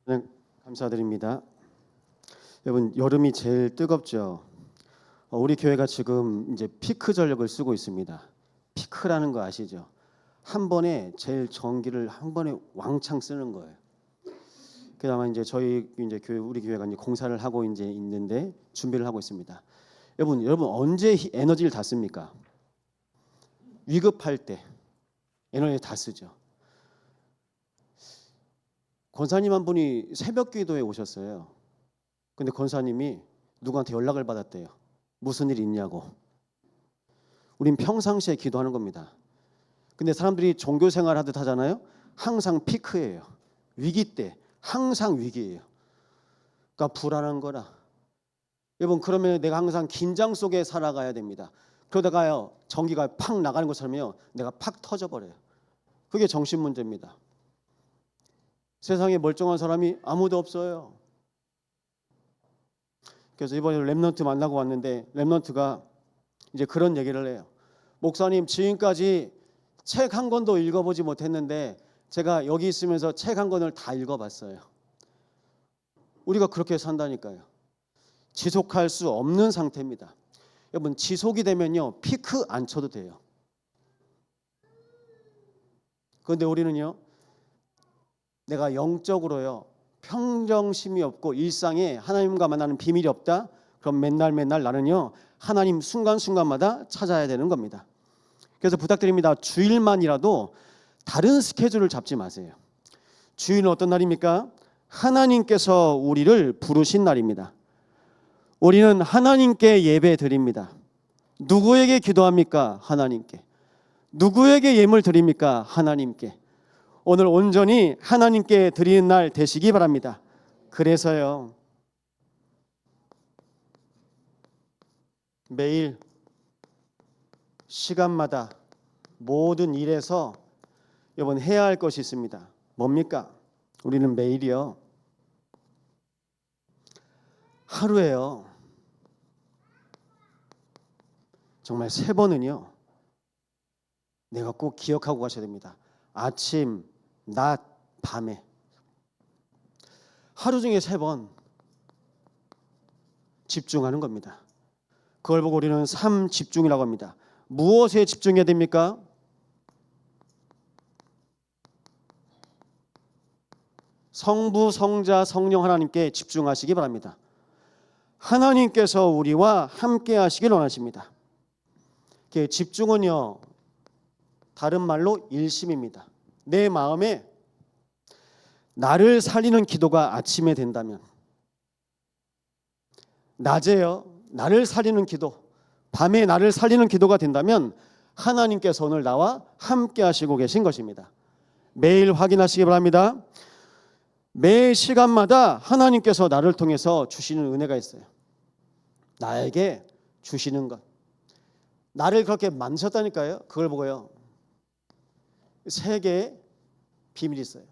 네, 감사드립니다. 여러분, 여름이 제일 뜨겁죠. 우리 교회가 지금 이제 피크 전력을 쓰고 있습니다. 피크라는 거 아시죠? 한 번에 제일 전기를 한 번에 왕창 쓰는 거예요. 그다음에 이제 저희 이제 우리 교회가 이제 공사를 하고 이제 있는데 준비를 하고 있습니다. 여러분 언제 에너지를 다 씁니까? 위급할 때 에너지 다 쓰죠. 권사님 한 분이 새벽 기도에 오셨어요. 근데 권사님이 누구한테 연락을 받았대요. 무슨 일 있냐고. 우린 평상시에 기도하는 겁니다. 근데 사람들이 종교 생활 하듯 하잖아요. 항상 피크예요. 위기 때 항상 위기예요. 그러니까 불안한 거라. 여러분, 그러면 내가 항상 긴장 속에 살아가야 됩니다. 그러다가요 전기가 팍 나가는 것처럼요 내가 팍 터져버려요. 그게 정신 문제입니다. 세상에 멀쩡한 사람이 아무도 없어요. 그래서 이번에 랩넌트 만나고 왔는데 랩넌트가 이제 그런 얘기를 해요. 목사님, 지금까지 책 한 권도 읽어보지 못했는데 제가 여기 있으면서 책 한 권을 다 읽어봤어요. 우리가 그렇게 산다니까요. 지속할 수 없는 상태입니다. 여러분, 지속이 되면요 피크 안 쳐도 돼요. 그런데 우리는요 내가 영적으로요 평정심이 없고 일상에 하나님과 만나는 비밀이 없다. 그럼 맨날 나는요 하나님 순간순간마다 찾아야 되는 겁니다. 그래서 부탁드립니다. 주일만이라도 다른 스케줄을 잡지 마세요. 주일은 어떤 날입니까? 하나님께서 우리를 부르신 날입니다. 우리는 하나님께 예배 드립니다. 누구에게 기도합니까? 하나님께. 누구에게 예물 드립니까? 하나님께. 오늘 온전히 하나님께 드리는 날 되시기 바랍니다. 그래서요 매일 시간마다 모든 일에서 여러분 해야 할 것이 있습니다. 뭡니까? 우리는 매일이요 하루에요 정말 3번은요 내가 꼭 기억하고 가셔야 됩니다. 아침, 낮, 밤에 하루 중에 3번 집중하는 겁니다. 그걸 보고 우리는 삼집중이라고 합니다. 무엇에 집중해야 됩니까? 성부, 성자, 성령 하나님께 집중하시기 바랍니다. 하나님께서 우리와 함께 하시길 원하십니다. 집중은요 다른 말로 일심입니다. 내 마음에 나를 살리는 기도가 아침에 된다면, 낮에요 나를 살리는 기도, 밤에 나를 살리는 기도가 된다면 하나님께서 오늘 나와 함께 하시고 계신 것입니다. 매일 확인하시기 바랍니다. 매 시간마다 하나님께서 나를 통해서 주시는 은혜가 있어요. 나에게 주시는 것, 나를 그렇게 만드셨다니까요. 그걸 보고요 3개의 비밀이 있어요.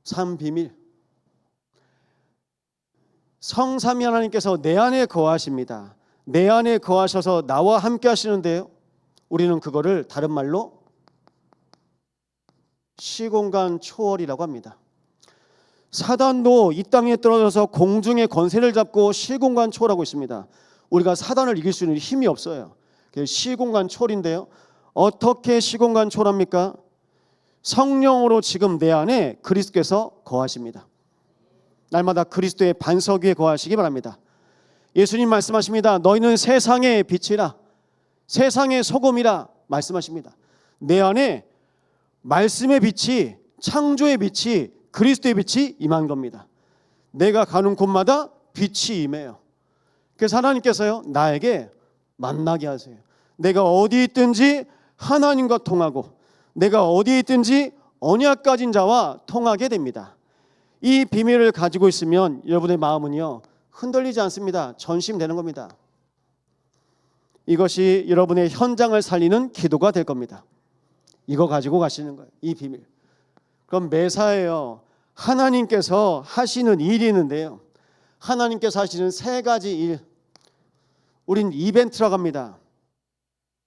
3비밀. 성삼위 하나님께서 내 안에 거하십니다. 내 안에 거하셔서 나와 함께 하시는데요 우리는 그거를 다른 말로 시공간 초월이라고 합니다. 사단도 이 땅에 떨어져서 공중의 권세를 잡고 시공간 초월하고 있습니다. 우리가 사단을 이길 수 있는 힘이 없어요. 시공간 초월인데요 어떻게 시공간 초월합니까? 성령으로 지금 내 안에 그리스도께서 거하십니다. 날마다 그리스도의 반석 위에 거하시기 바랍니다. 예수님 말씀하십니다. 너희는 세상의 빛이라, 세상의 소금이라 말씀하십니다. 내 안에 말씀의 빛이, 창조의 빛이, 그리스도의 빛이 임한 겁니다. 내가 가는 곳마다 빛이 임해요. 그래서 하나님께서요 나에게 만나게 하세요. 내가 어디 있든지 하나님과 통하고, 내가 어디 있든지 언약 가진 자와 통하게 됩니다. 이 비밀을 가지고 있으면 여러분의 마음은요 흔들리지 않습니다. 전심되는 겁니다. 이것이 여러분의 현장을 살리는 기도가 될 겁니다. 이거 가지고 가시는 거예요. 이 비밀. 그럼 매사에요 하나님께서 하시는 일이 있는데요 하나님께서 하시는 3가지 일, 우린 이벤트라고 합니다.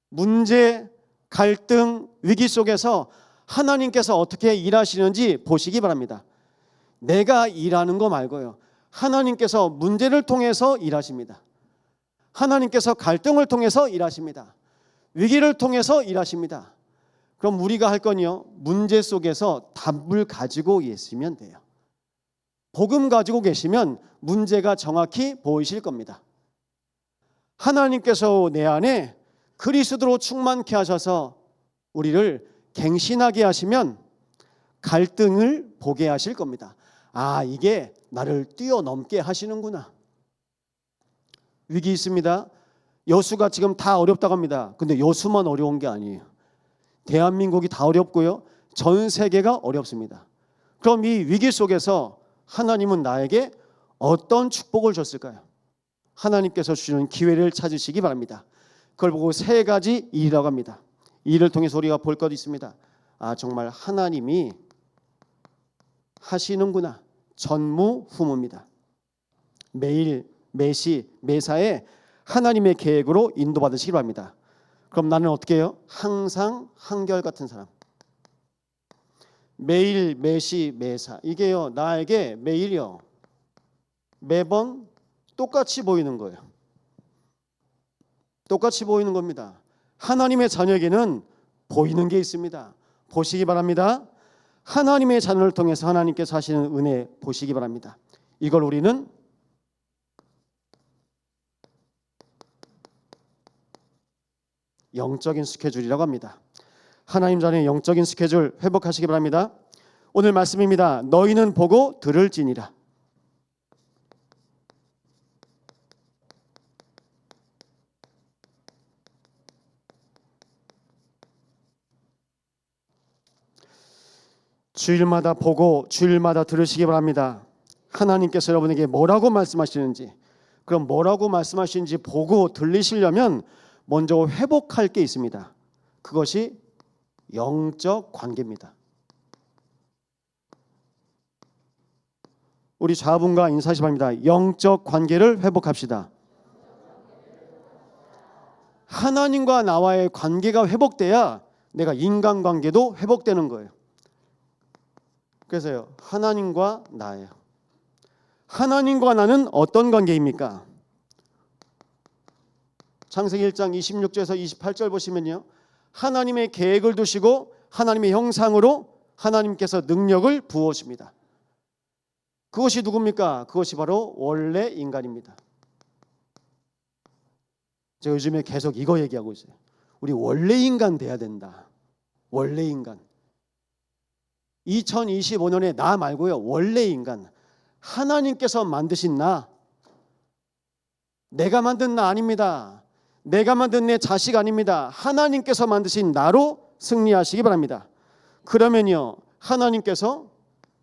문제, 갈등, 위기 속에서 하나님께서 어떻게 일하시는지 보시기 바랍니다. 내가 일하는 거 말고요. 하나님께서 문제를 통해서 일하십니다. 하나님께서 갈등을 통해서 일하십니다. 위기를 통해서 일하십니다. 그럼 우리가 할 건요, 문제 속에서 답을 가지고 있으면 돼요. 복음 가지고 계시면 문제가 정확히 보이실 겁니다. 하나님께서 내 안에 그리스도로 충만케 하셔서 우리를 갱신하게 하시면 갈등을 보게 하실 겁니다. 아, 이게 나를 뛰어넘게 하시는구나. 위기 있습니다. 여수가 지금 다 어렵다고 합니다. 근데 여수만 어려운 게 아니에요. 대한민국이 다 어렵고요. 전 세계가 어렵습니다. 그럼 이 위기 속에서 하나님은 나에게 어떤 축복을 줬을까요? 하나님께서 주시는 기회를 찾으시기 바랍니다. 그걸 보고 세 가지 일이라고 합니다. 이를 통해서 우리가 볼 것 있습니다. 아, 정말 하나님이 하시는구나. 전무후무입니다. 매일 매시 매사에 하나님의 계획으로 인도받으시기 바랍니다. 그럼 나는 어떻게 해요? 항상 한결같은 사람. 매일 매시 매사, 이게요 나에게 매일요 매번 똑같이 보이는 거예요. 똑같이 보이는 겁니다. 하나님의 자녀에게는 보이는 게 있습니다. 보시기 바랍니다. 하나님의 자녀를 통해서 하나님께서 하시는 은혜 보시기 바랍니다. 이걸 우리는 영적인 스케줄이라고 합니다. 하나님 자녀의 영적인 스케줄 회복하시기 바랍니다. 오늘 말씀입니다. 너희는 보고 들을지니라. 주일마다 보고 주일마다 들으시기 바랍니다. 하나님께서 여러분에게 뭐라고 말씀하시는지, 그럼 뭐라고 말씀하시는지 보고 들리시려면 먼저 회복할 게 있습니다. 그것이 영적 관계입니다. 우리 자분과 인사하시 바랍니다. 영적 관계를 회복합시다. 하나님과 나와의 관계가 회복돼야 내가 인간관계도 회복되는 거예요. 그래서요, 하나님과 나예요. 하나님과 나는 어떤 관계입니까? 창세기 1장 26절에서 28절 보시면요, 하나님의 계획을 두시고 하나님의 형상으로 하나님께서 능력을 부어주십니다. 그것이 누굽니까? 그것이 바로 원래 인간입니다. 제가 요즘에 계속 이거 얘기하고 있어요. 우리 원래 인간 돼야 된다. 원래 인간. 2025년에 나 말고요, 원래 인간. 하나님께서 만드신 나, 내가 만든 나 아닙니다. 내가 만든 내 자식 아닙니다. 하나님께서 만드신 나로 승리하시기 바랍니다. 그러면요, 하나님께서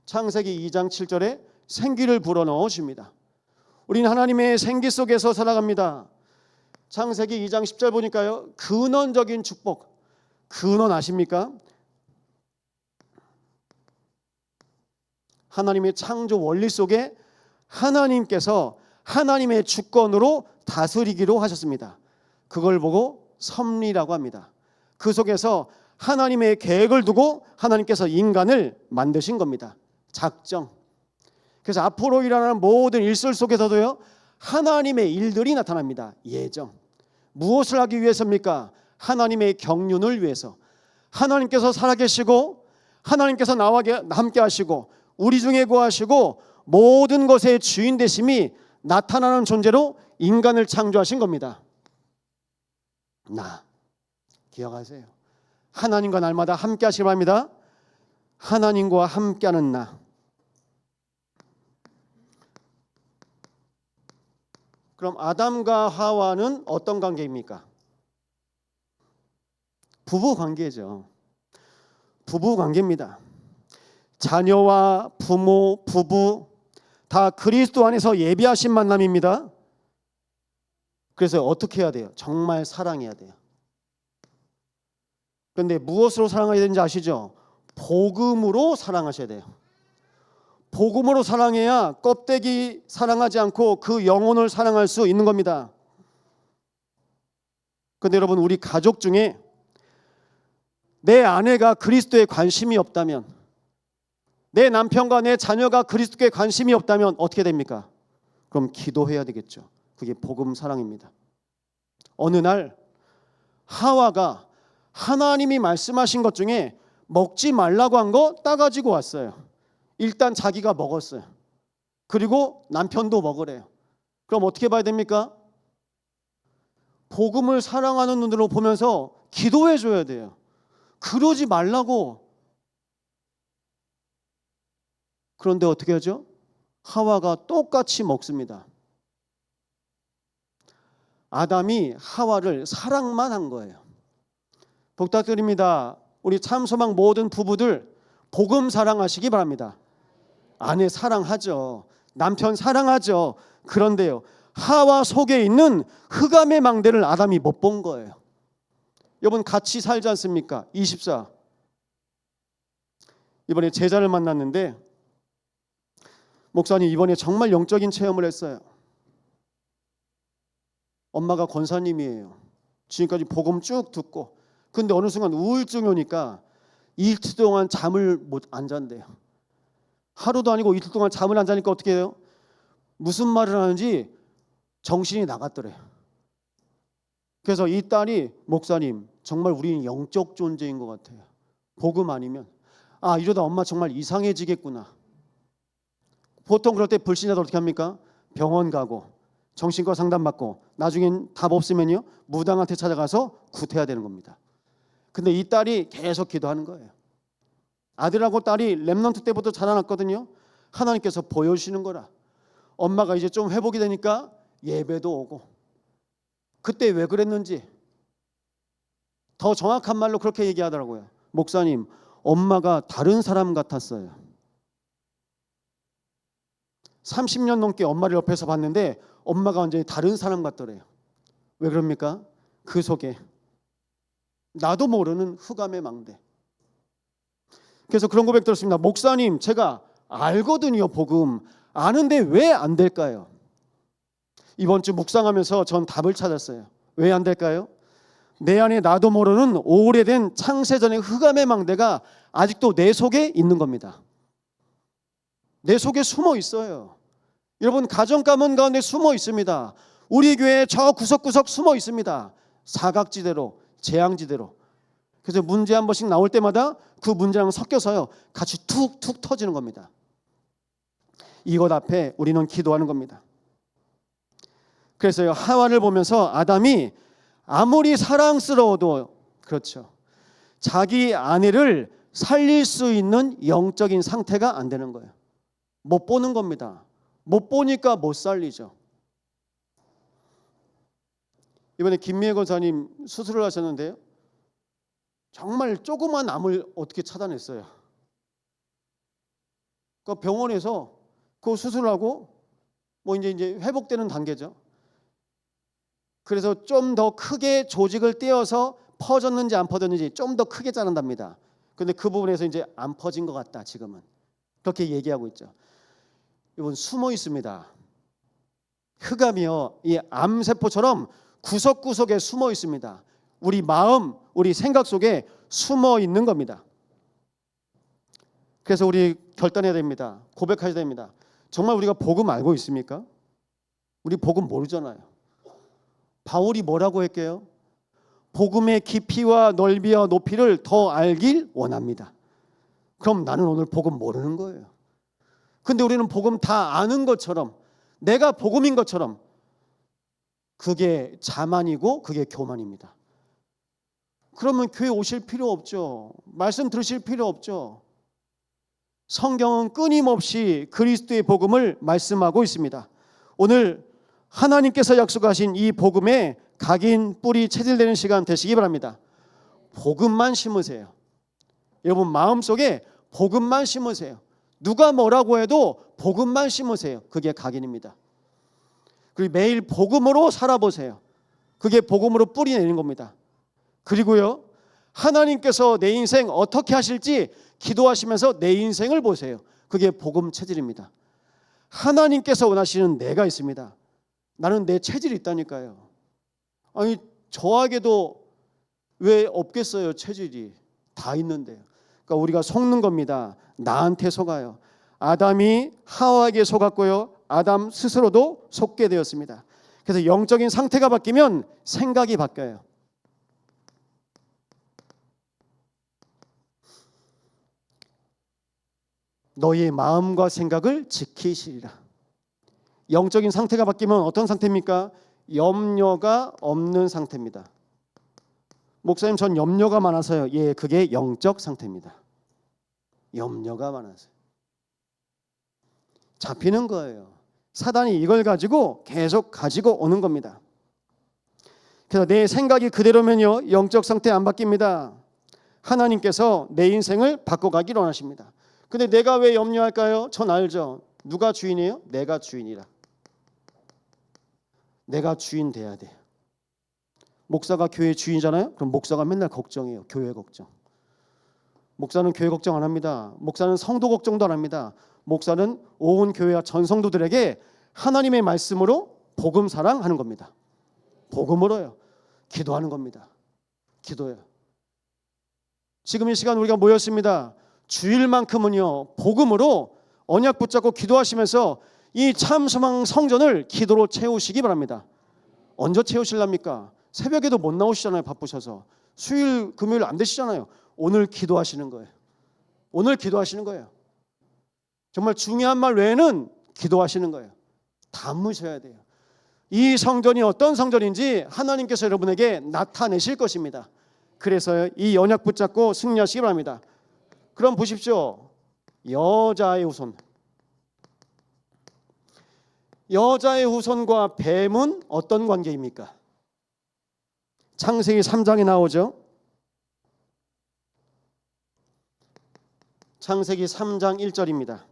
창세기 2장 7절에 생기를 불어넣으십니다. 우리는 하나님의 생기 속에서 살아갑니다. 창세기 2장 10절 보니까요, 근원적인 축복. 근원 아십니까? 하나님의 창조 원리 속에 하나님께서 하나님의 주권으로 다스리기로 하셨습니다. 그걸 보고 섭리라고 합니다. 그 속에서 하나님의 계획을 두고 하나님께서 인간을 만드신 겁니다. 작정. 그래서 앞으로 일어나는 모든 일들 속에서도요, 하나님의 일들이 나타납니다. 예정. 무엇을 하기 위해서입니까? 하나님의 경륜을 위해서. 하나님께서 살아계시고 하나님께서 나와 함께 하시고 우리 중에 거하시고 모든 것의 주인 되심이 나타나는 존재로 인간을 창조하신 겁니다. 나 기억하세요. 하나님과 날마다 함께 하시기 바랍니다. 하나님과 함께하는 나. 그럼 아담과 하와는 어떤 관계입니까? 부부 관계죠. 부부 관계입니다. 자녀와 부모, 부부 다 그리스도 안에서 예비하신 만남입니다. 그래서 어떻게 해야 돼요? 정말 사랑해야 돼요. 그런데 무엇으로 사랑해야 되는지 아시죠? 복음으로 사랑하셔야 돼요. 복음으로 사랑해야 껍데기 사랑하지 않고 그 영혼을 사랑할 수 있는 겁니다. 그런데 여러분, 우리 가족 중에 내 아내가 그리스도에 관심이 없다면, 내 남편과 내 자녀가 그리스도에 관심이 없다면 어떻게 됩니까? 그럼 기도해야 되겠죠. 그게 복음 사랑입니다. 어느 날 하와가 하나님이 말씀하신 것 중에 먹지 말라고 한 거 따가지고 왔어요. 일단 자기가 먹었어요. 그리고 남편도 먹으래요. 그럼 어떻게 봐야 됩니까? 복음을 사랑하는 눈으로 보면서 기도해 줘야 돼요. 그러지 말라고. 그런데 어떻게 하죠? 하와가 똑같이 먹습니다. 아담이 하와를 사랑만 한 거예요. 부탁드립니다. 우리 참소망 모든 부부들 복음 사랑하시기 바랍니다. 아내 사랑하죠. 남편 사랑하죠. 그런데요, 하와 속에 있는 흑암의 망대를 아담이 못 본 거예요. 여러분 같이 살지 않습니까? 24. 이번에 제자를 만났는데 목사님 이번에 정말 영적인 체험을 했어요. 엄마가 권사님이에요. 지금까지 복음 쭉 듣고, 근데 어느 순간 우울증이 오니까 이틀 동안 잠을 안 잔대요. 하루도 아니고 이틀 동안 잠을 안 자니까 어떻게 해요? 무슨 말을 하는지 정신이 나갔더래요. 그래서 이 딸이 목사님 정말 우리는 영적 존재인 것 같아요. 복음 아니면 이러다 엄마 정말 이상해지겠구나. 보통 그럴 때 불신자들 어떻게 합니까? 병원 가고 정신과 상담받고 나중엔 답 없으면요 무당한테 찾아가서 구태야 되는 겁니다. 근데 이 딸이 계속 기도하는 거예요. 아들하고 딸이 렘넌트 때부터 자라났거든요. 하나님께서 보여주시는 거라. 엄마가 이제 좀 회복이 되니까 예배도 오고, 그때 왜 그랬는지 더 정확한 말로 그렇게 얘기하더라고요. 목사님, 엄마가 다른 사람 같았어요. 30년 넘게 엄마를 옆에서 봤는데 엄마가 완전히 다른 사람 같더래요. 왜 그럽니까? 그 속에 나도 모르는 흑암의 망대. 그래서 그런 고백 들었습니다. 목사님, 제가 알거든요. 복음 아는데 왜 안 될까요? 이번 주 묵상하면서 전 답을 찾았어요. 왜 안 될까요? 내 안에 나도 모르는 오래된 창세전의 흑암의 망대가 아직도 내 속에 있는 겁니다. 내 속에 숨어 있어요. 여러분 가정 가문 가운데 숨어 있습니다. 우리 교회 저 구석구석 숨어 있습니다. 사각지대로, 재앙지대로. 그래서 문제 한 번씩 나올 때마다 그 문제랑 섞여서요 같이 툭툭 터지는 겁니다. 이것 앞에 우리는 기도하는 겁니다. 그래서요 하와를 보면서 아담이 아무리 사랑스러워도 그렇죠, 자기 아내를 살릴 수 있는 영적인 상태가 안 되는 거예요. 못 보는 겁니다. 못 보니까 못 살리죠. 이번에 김미애 권사님 수술을 하셨는데요, 정말 조그만 암을 어떻게 차단했어요. 그 병원에서 그 수술하고 뭐 이제 회복되는 단계죠. 그래서 좀 더 크게 조직을 떼어서 퍼졌는지 안 퍼졌는지 좀 더 크게 자른답니다. 근데 그 부분에서 이제 안 퍼진 것 같다 지금은, 그렇게 얘기하고 있죠. 이건 숨어 있습니다. 흑암이요 이 암세포처럼 구석구석에 숨어 있습니다. 우리 마음, 우리 생각 속에 숨어 있는 겁니다. 그래서 우리 결단해야 됩니다. 고백해야 됩니다. 정말 우리가 복음 알고 있습니까? 우리 복음 모르잖아요. 바울이 뭐라고 했게요? 복음의 깊이와 넓이와 높이를 더 알길 원합니다. 그럼 나는 오늘 복음 모르는 거예요. 근데 우리는 복음 다 아는 것처럼, 내가 복음인 것처럼, 그게 자만이고 그게 교만입니다. 그러면 교회 오실 필요 없죠. 말씀 들으실 필요 없죠. 성경은 끊임없이 그리스도의 복음을 말씀하고 있습니다. 오늘 하나님께서 약속하신 이 복음에 각인 뿌리 체질되는 시간 되시기 바랍니다. 복음만 심으세요. 여러분 마음속에 복음만 심으세요. 누가 뭐라고 해도 복음만 심으세요. 그게 각인입니다. 그리고 매일 복음으로 살아보세요. 그게 복음으로 뿌리 내는 겁니다. 그리고요 하나님께서 내 인생 어떻게 하실지 기도하시면서 내 인생을 보세요. 그게 복음 체질입니다. 하나님께서 원하시는 내가 있습니다. 나는 내 체질이 있다니까요. 아니 저에게도 왜 없겠어요? 체질이 다 있는데요. 그러니까 우리가 속는 겁니다. 나한테 속아요. 아담이 하와에게 속았고요. 아담 스스로도 속게 되었습니다. 그래서 영적인 상태가 바뀌면 생각이 바뀌어요. 너희의 마음과 생각을 지키시리라. 영적인 상태가 바뀌면 어떤 상태입니까? 염려가 없는 상태입니다. 목사님, 전 염려가 많아서요. 예, 그게 영적 상태입니다. 염려가 많아서요. 잡히는 거예요. 사단이 이걸 가지고 계속 가지고 오는 겁니다. 그래서 내 생각이 그대로면요, 영적 상태 안 바뀝니다. 하나님께서 내 인생을 바꿔가기를 원하십니다. 근데 내가 왜 염려할까요? 전 알죠. 누가 주인이에요? 내가 주인이라. 내가 주인 돼야 돼요. 목사가 교회 주인이잖아요. 그럼 목사가 맨날 걱정해요. 교회 걱정. 목사는 교회 걱정 안 합니다. 목사는 성도 걱정도 안 합니다. 목사는 온 교회와 전 성도들에게 하나님의 말씀으로 복음 사랑하는 겁니다. 복음으로요. 기도하는 겁니다. 기도요. 지금 이 시간 우리가 모였습니다. 주일만큼은요, 복음으로 언약 붙잡고 기도하시면서 이 참소망 성전을 기도로 채우시기 바랍니다. 언제 채우실랍니까? 새벽에도 못 나오시잖아요. 바쁘셔서. 수요일 금요일 안 되시잖아요. 오늘 기도하시는 거예요. 오늘 기도하시는 거예요. 정말 중요한 말 외에는 기도하시는 거예요. 담으셔야 돼요. 이 성전이 어떤 성전인지 하나님께서 여러분에게 나타내실 것입니다. 그래서 이 언약 붙잡고 승리하시기 바랍니다. 그럼 보십시오. 여자의 후손. 여자의 후손과 뱀은 어떤 관계입니까? 창세기 3장에 나오죠. 창세기 3장 1절입니다.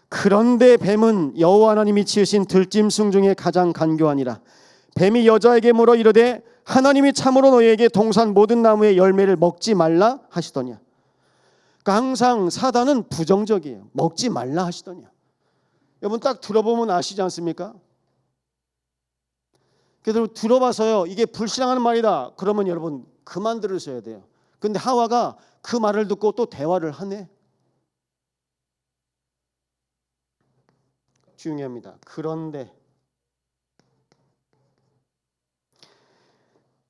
그런데 뱀은 여호와 하나님이 지으신 들짐승 중에 가장 간교하니라. 뱀이 여자에게 물어 이르되 하나님이 참으로 너희에게 동산 모든 나무의 열매를 먹지 말라 하시더냐. 그러니까 항상 사단은 부정적이에요. 먹지 말라 하시더냐. 여러분 딱 들어보면 아시지 않습니까? 그래서 들어봐서요, 이게 불신앙하는 말이다 그러면 여러분 그만 들으셔야 돼요. 근데 하와가 그 말을 듣고 또 대화를 하네. 중요합니다. 그런데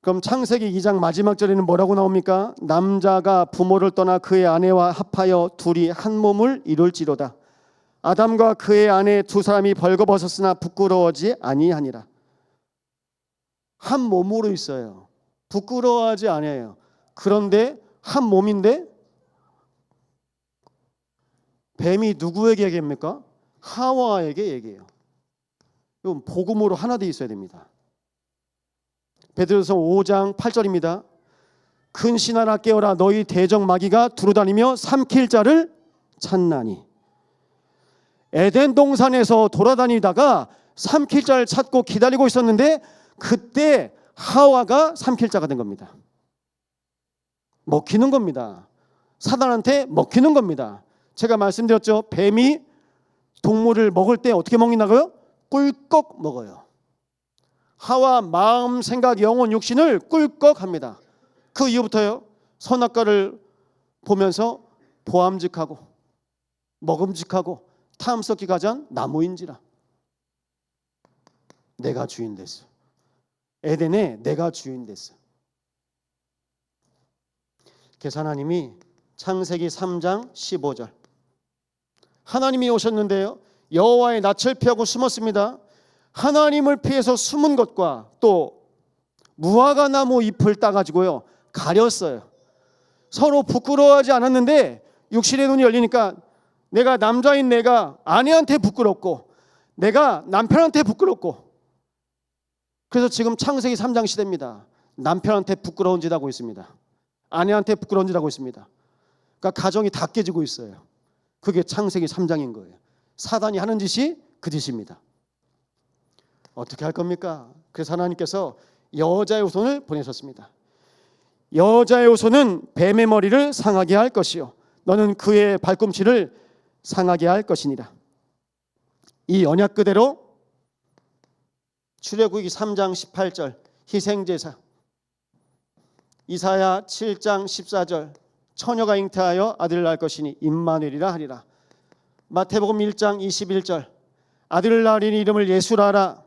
그럼 창세기 2장 마지막 절에는 뭐라고 나옵니까? 남자가 부모를 떠나 그의 아내와 합하여 둘이 한 몸을 이룰지로다. 아담과 그의 아내 두 사람이 벌거벗었으나 부끄러워하지 아니하니라. 한 몸으로 있어요. 부끄러워하지 않아요. 그런데 한 몸인데 뱀이 누구에게 얘기합니까? 하와에게 얘기해요. 이건 복음으로 하나 돼 있어야 됩니다. 베드로서 5장 8절입니다. 근신하라 깨어라 너희 대적 마귀가 두루다니며 삼킬 자를 찾나니. 에덴 동산에서 돌아다니다가 삼킬 자를 찾고 기다리고 있었는데 그때 하와가 삼킬 자가 된 겁니다. 먹히는 겁니다. 사단한테 먹히는 겁니다. 제가 말씀드렸죠. 뱀이 동물을 먹을 때 어떻게 먹이나고요? 꿀꺽 먹어요. 하와 마음, 생각, 영혼, 육신을 꿀꺽 합니다. 그 이후부터요, 선악과를 보면서 보암직하고 먹음직하고 탐 섞기 가장 나무인지라. 내가 주인 됐어. 에덴에 내가 주인 됐어. 그래서 하나님이 창세기 3장 15절 하나님이 오셨는데요, 여호와의 낯을 피하고 숨었습니다. 하나님을 피해서 숨은 것과 또 무화과 나무 잎을 따가지고요 가렸어요. 서로 부끄러워하지 않았는데 육신의 눈이 열리니까 내가 남자인 내가 아내한테 부끄럽고 내가 남편한테 부끄럽고, 그래서 지금 창세기 3장 시대입니다. 남편한테 부끄러운 짓 하고 있습니다. 아내한테 부끄러운 짓 하고 있습니다. 그러니까 가정이 다 깨지고 있어요. 그게 창세기 3장인 거예요. 사단이 하는 짓이 그 짓입니다. 어떻게 할 겁니까? 그래서 하나님께서 여자의 후손을 보내셨습니다. 여자의 후손은 뱀의 머리를 상하게 할 것이요 너는 그의 발꿈치를 상하게 할 것이니라. 이 언약 그대로 출애굽기 3장 18절 희생제사, 이사야 7장 14절 처녀가 잉태하여 아들을 낳을 것이니 임마누엘이라 하리라. 마태복음 1장 21절 아들을 낳으리니 이름을 예수라 하라.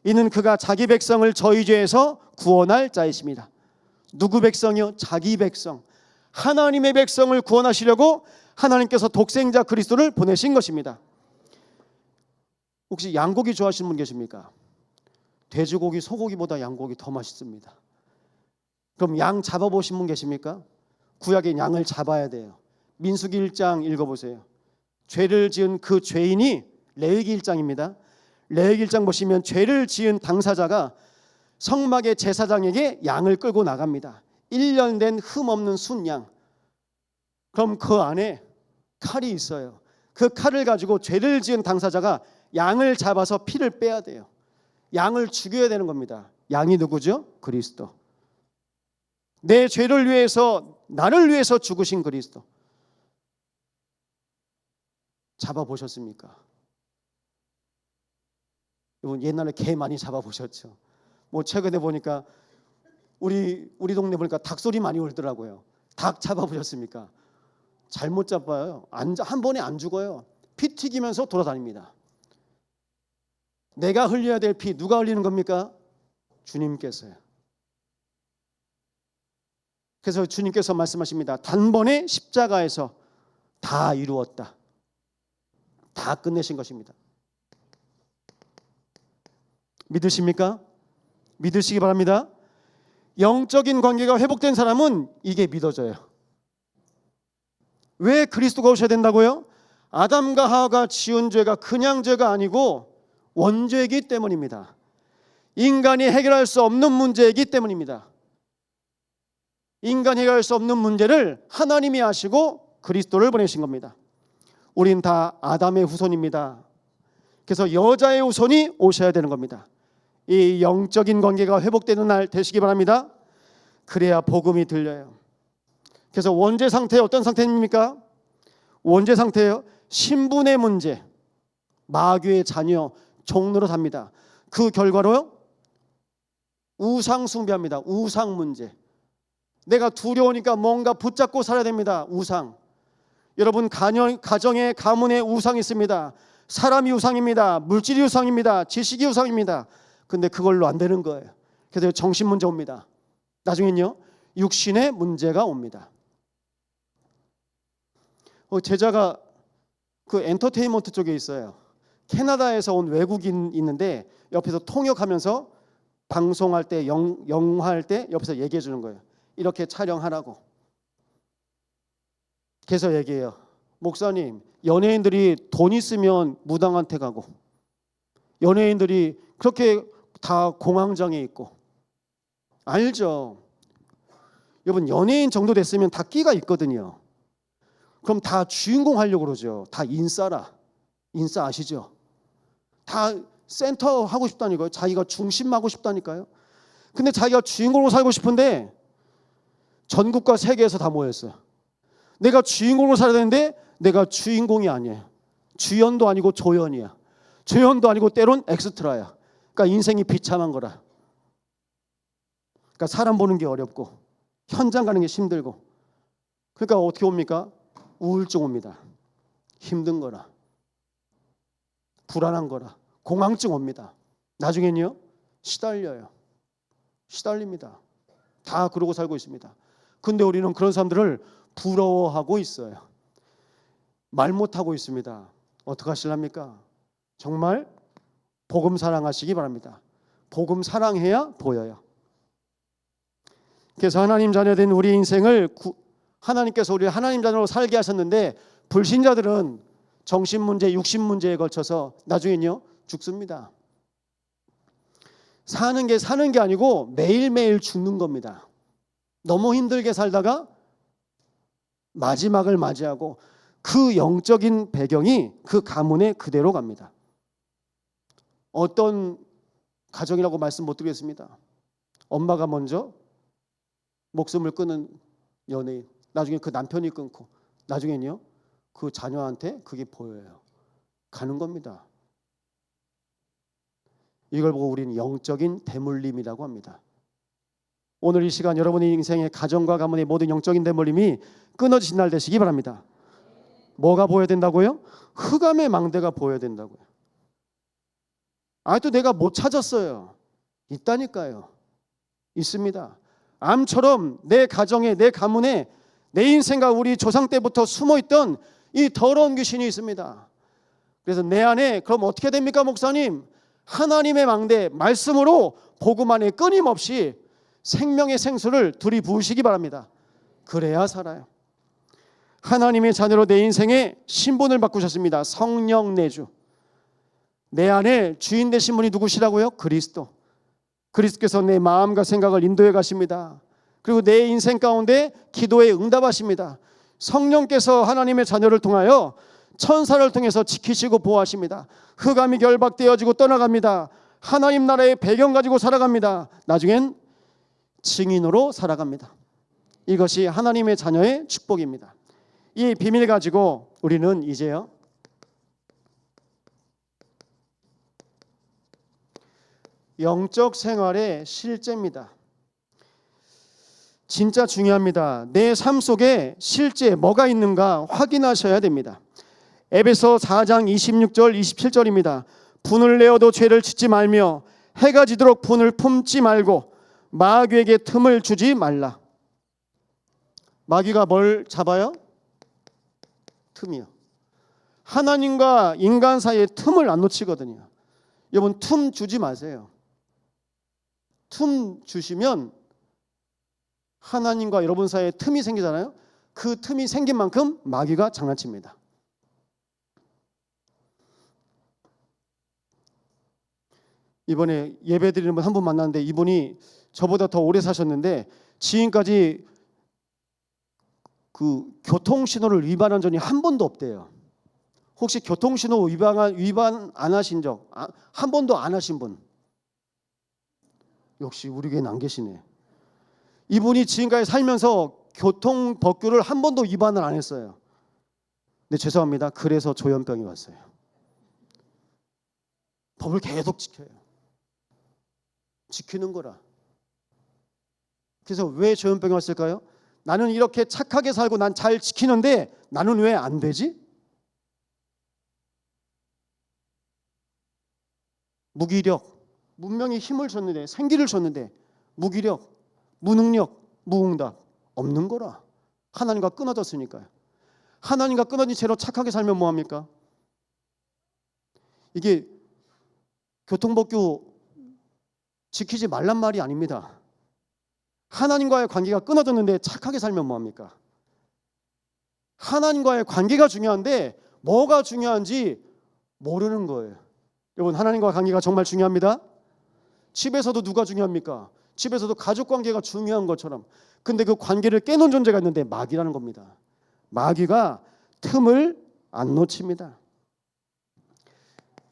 이는 그가 자기 백성을 저희 죄에서 구원할 자이십니다. 누구 백성이요? 자기 백성. 하나님의 백성을 구원하시려고 하나님께서 독생자 그리스도를 보내신 것입니다. 혹시 양고기 좋아하시는 분 계십니까? 돼지고기, 소고기보다 양고기 더 맛있습니다. 그럼 양 잡아보신 분 계십니까? 구약의 양을 잡아야 돼요. 민수기 1장 읽어보세요. 죄를 지은 그 죄인이 레위기 1장입니다. 레위기 1장 보시면 죄를 지은 당사자가 성막의 제사장에게 양을 끌고 나갑니다. 1년 된 흠없는 순양. 그럼 그 안에 칼이 있어요. 그 칼을 가지고 죄를 지은 당사자가 양을 잡아서 피를 빼야 돼요. 양을 죽여야 되는 겁니다. 양이 누구죠? 그리스도. 내 죄를 위해서, 나를 위해서 죽으신 그리스도. 잡아보셨습니까? 여러분 옛날에 개 많이 잡아보셨죠? 뭐 최근에 보니까 우리 동네 보니까 닭소리 많이 울더라고요. 닭 잡아보셨습니까? 잘못 잡아요. 한 번에 안 죽어요. 피 튀기면서 돌아다닙니다. 내가 흘려야 될 피 누가 흘리는 겁니까? 주님께서요. 그래서 주님께서 말씀하십니다. 단번에 십자가에서 다 이루었다. 다 끝내신 것입니다. 믿으십니까? 믿으시기 바랍니다. 영적인 관계가 회복된 사람은 이게 믿어져요. 왜 그리스도가 오셔야 된다고요? 아담과 하와가 지은 죄가 그냥 죄가 아니고 원죄이기 때문입니다. 인간이 해결할 수 없는 문제이기 때문입니다. 인간이 해결할 수 없는 문제를 하나님이 하시고 그리스도를 보내신 겁니다. 우린 다 아담의 후손입니다. 그래서 여자의 후손이 오셔야 되는 겁니다. 이 영적인 관계가 회복되는 날 되시기 바랍니다. 그래야 복음이 들려요. 그래서 원죄 상태 어떤 상태입니까? 원죄 상태예요. 신분의 문제, 마귀의 자녀, 종로로 삽니다. 그 결과로 우상 숭배합니다. 우상 문제. 내가 두려우니까 뭔가 붙잡고 살아야 됩니다. 우상. 여러분 가정에 가문에 우상이 있습니다. 사람이 우상입니다. 물질이 우상입니다. 지식이 우상입니다. 근데 그걸로 안 되는 거예요. 그래서 정신 문제 옵니다. 나중엔요 육신의 문제가 옵니다. 제자가 그 엔터테인먼트 쪽에 있어요. 캐나다에서 온 외국인 있는데 옆에서 통역하면서 방송할 때 영화할 때 옆에서 얘기해 주는 거예요. 이렇게 촬영하라고. 그래서 얘기해요. 목사님, 연예인들이 돈 있으면 무당한테 가고 연예인들이 그렇게 다 공황장애 있고 알죠? 여러분 연예인 정도 됐으면 다 끼가 있거든요. 그럼 다 주인공 하려고 그러죠. 다 인싸라. 인싸 아시죠? 다 센터 하고 싶다니까요. 자기가 중심 하고 싶다니까요. 근데 자기가 주인공으로 살고 싶은데 전국과 세계에서 다 모였어요. 내가 주인공으로 살아야 되는데 내가 주인공이 아니에요. 주연도 아니고 조연이야. 조연도 아니고 때론 엑스트라야. 그러니까 인생이 비참한 거라. 그러니까 사람 보는 게 어렵고 현장 가는 게 힘들고 그러니까 어떻게 옵니까? 우울증 옵니다. 힘든 거라. 불안한 거라. 공황증 옵니다. 나중엔요 시달려요. 시달립니다. 다 그러고 살고 있습니다. 근데 우리는 그런 사람들을 부러워하고 있어요. 말 못하고 있습니다. 어떻게 하실랍니까? 정말 복음 사랑하시기 바랍니다. 복음 사랑해야 보여요. 그래서 하나님 자녀된 우리 인생을 하나님께서 우리 하나님 자녀로 살게 하셨는데 불신자들은 정신 문제, 육신 문제에 걸쳐서 나중엔요 죽습니다. 사는 게 아니고 매일매일 죽는 겁니다. 너무 힘들게 살다가 마지막을 맞이하고 그 영적인 배경이 그 가문에 그대로 갑니다. 어떤 가정이라고 말씀 못 드리겠습니다. 엄마가 먼저 목숨을 끊은 연예인, 나중에 그 남편이 끊고 나중에는요 그 자녀한테 그게 보여요. 가는 겁니다. 이걸 보고 우리는 영적인 대물림이라고 합니다. 오늘 이 시간 여러분의 인생의 가정과 가문의 모든 영적인 대물림이 끊어지신 날 되시기 바랍니다. 뭐가 보여야 된다고요? 흑암의 망대가 보여야 된다고요. 또 내가 못 찾았어요. 있다니까요. 있습니다. 암처럼 내 가정에, 내 가문에, 내 인생과 우리 조상 때부터 숨어있던 이 더러운 귀신이 있습니다. 그래서 내 안에 그럼 어떻게 됩니까, 목사님? 하나님의 망대, 말씀으로 복음 안에 끊임없이 생명의 생수를 들이부으시기 바랍니다. 그래야 살아요. 하나님의 자녀로 내 인생에 신분을 바꾸셨습니다. 성령 내주. 내 안에 주인 되신 분이 누구시라고요? 그리스도. 그리스도께서 내 마음과 생각을 인도해 가십니다. 그리고 내 인생 가운데 기도에 응답하십니다. 성령께서 하나님의 자녀를 통하여 천사를 통해서 지키시고 보호하십니다. 흑암이 결박되어지고 떠나갑니다. 하나님 나라의 배경 가지고 살아갑니다. 나중엔 증인으로 살아갑니다. 이것이 하나님의 자녀의 축복입니다. 이 비밀 가지고 우리는 이제요, 영적 생활의 실제입니다. 진짜 중요합니다. 내 삶 속에 실제 뭐가 있는가 확인하셔야 됩니다. 에베소 4장 26절 27절입니다. 분을 내어도 죄를 짓지 말며 해가 지도록 분을 품지 말고 마귀에게 틈을 주지 말라. 마귀가 뭘 잡아요? 틈이요. 하나님과 인간 사이에 틈을 안 놓치거든요. 여러분, 틈 주지 마세요. 틈 주시면 하나님과 여러분 사이에 틈이 생기잖아요. 그 틈이 생긴 만큼 마귀가 장난칩니다. 이번에 예배 드리는 분 한 분 만났는데 이분이 저보다 더 오래 사셨는데 지금까지 그 교통신호를 위반한 적이 한 번도 없대요. 혹시 교통신호 위반 안 하신 적 한 번도 안 하신 분? 역시 우리 교회는 안 계시네. 이분이 지금까지 살면서 교통 법규를 한 번도 위반을 안 했어요. 근데 죄송합니다. 그래서 조현병이 왔어요. 법을 계속 지켜요. 지키는 거라. 그래서 왜 조현병이 왔을까요? 나는 이렇게 착하게 살고 난 잘 지키는데 나는 왜 안 되지? 무기력, 문명이 힘을 줬는데, 생기를 줬는데 무기력, 무능력, 무응답 없는 거라. 하나님과 끊어졌으니까요. 하나님과 끊어진 채로 착하게 살면 뭐합니까? 이게 교통법규 지키지 말란 말이 아닙니다. 하나님과의 관계가 끊어졌는데 착하게 살면 뭐합니까? 하나님과의 관계가 중요한데 뭐가 중요한지 모르는 거예요. 여러분, 하나님과 관계가 정말 중요합니다. 집에서도 누가 중요합니까? 집에서도 가족 관계가 중요한 것처럼. 근데 그 관계를 깨놓은 존재가 있는데 마귀라는 겁니다. 마귀가 틈을 안 놓칩니다.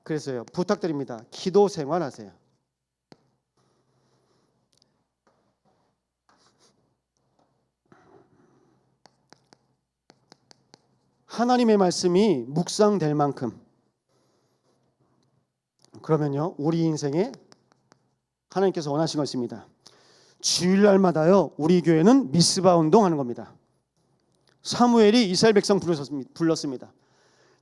그래서요, 부탁드립니다. 기도 생활하세요. 하나님의 말씀이 묵상될 만큼. 그러면요, 우리 인생에 하나님께서 원하시는 것입니다. 주일날마다요, 우리 교회는 미스바 운동하는 겁니다. 사무엘이 이스라엘 백성 불렀습니다.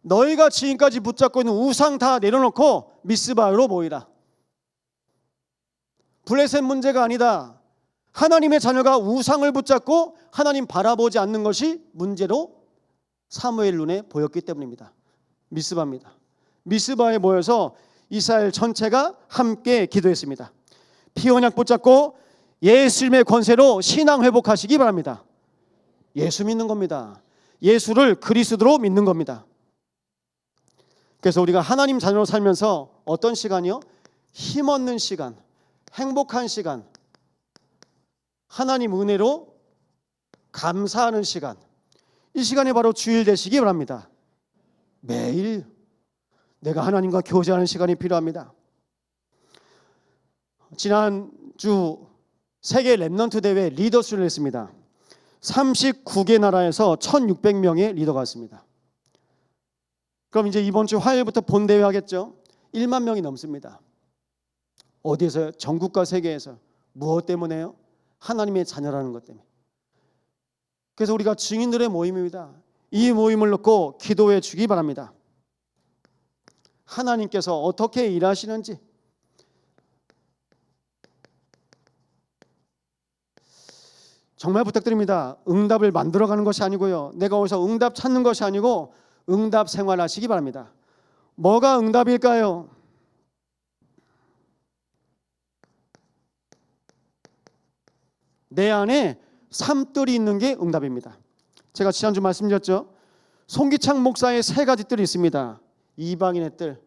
너희가 지금까지 붙잡고 있는 우상 다 내려놓고 미스바로 모이라. 블레셋 문제가 아니다. 하나님의 자녀가 우상을 붙잡고 하나님 바라보지 않는 것이 문제로 사무엘 눈에 보였기 때문입니다. 미스바입니다. 미스바에 모여서 이스라엘 전체가 함께 기도했습니다. 피언약 붙잡고 예수님의 권세로 신앙 회복하시기 바랍니다. 예수 믿는 겁니다. 예수를 그리스도로 믿는 겁니다. 그래서 우리가 하나님 자녀로 살면서 어떤 시간이요? 힘없는 시간, 행복한 시간, 하나님 은혜로 감사하는 시간, 이 시간이 바로 주일 되시기 바랍니다. 매일 내가 하나님과 교제하는 시간이 필요합니다. 지난주 세계 랩넌트 대회 리더스를 했습니다. 39개 나라에서 1600명의 리더가 왔습니다. 그럼 이제 이번 주 화요일부터 본대회 하겠죠. 1만 명이 넘습니다. 어디에서요? 전국과 세계에서. 무엇 때문에요? 하나님의 자녀라는 것 때문에. 그래서 우리가 증인들의 모임입니다. 이 모임을 놓고 기도해 주기 바랍니다. 하나님께서 어떻게 일하시는지, 정말 부탁드립니다. 응답을 만들어가는 것이 아니고요, 내가 어디서 응답 찾는 것이 아니고 응답 생활하시기 바랍니다. 뭐가 응답일까요? 내 안에 삶들이 있는 게 응답입니다. 제가 지난주 말씀드렸죠. 송기창 목사의 세 가지 뜰이 있습니다. 이방인의 뜰.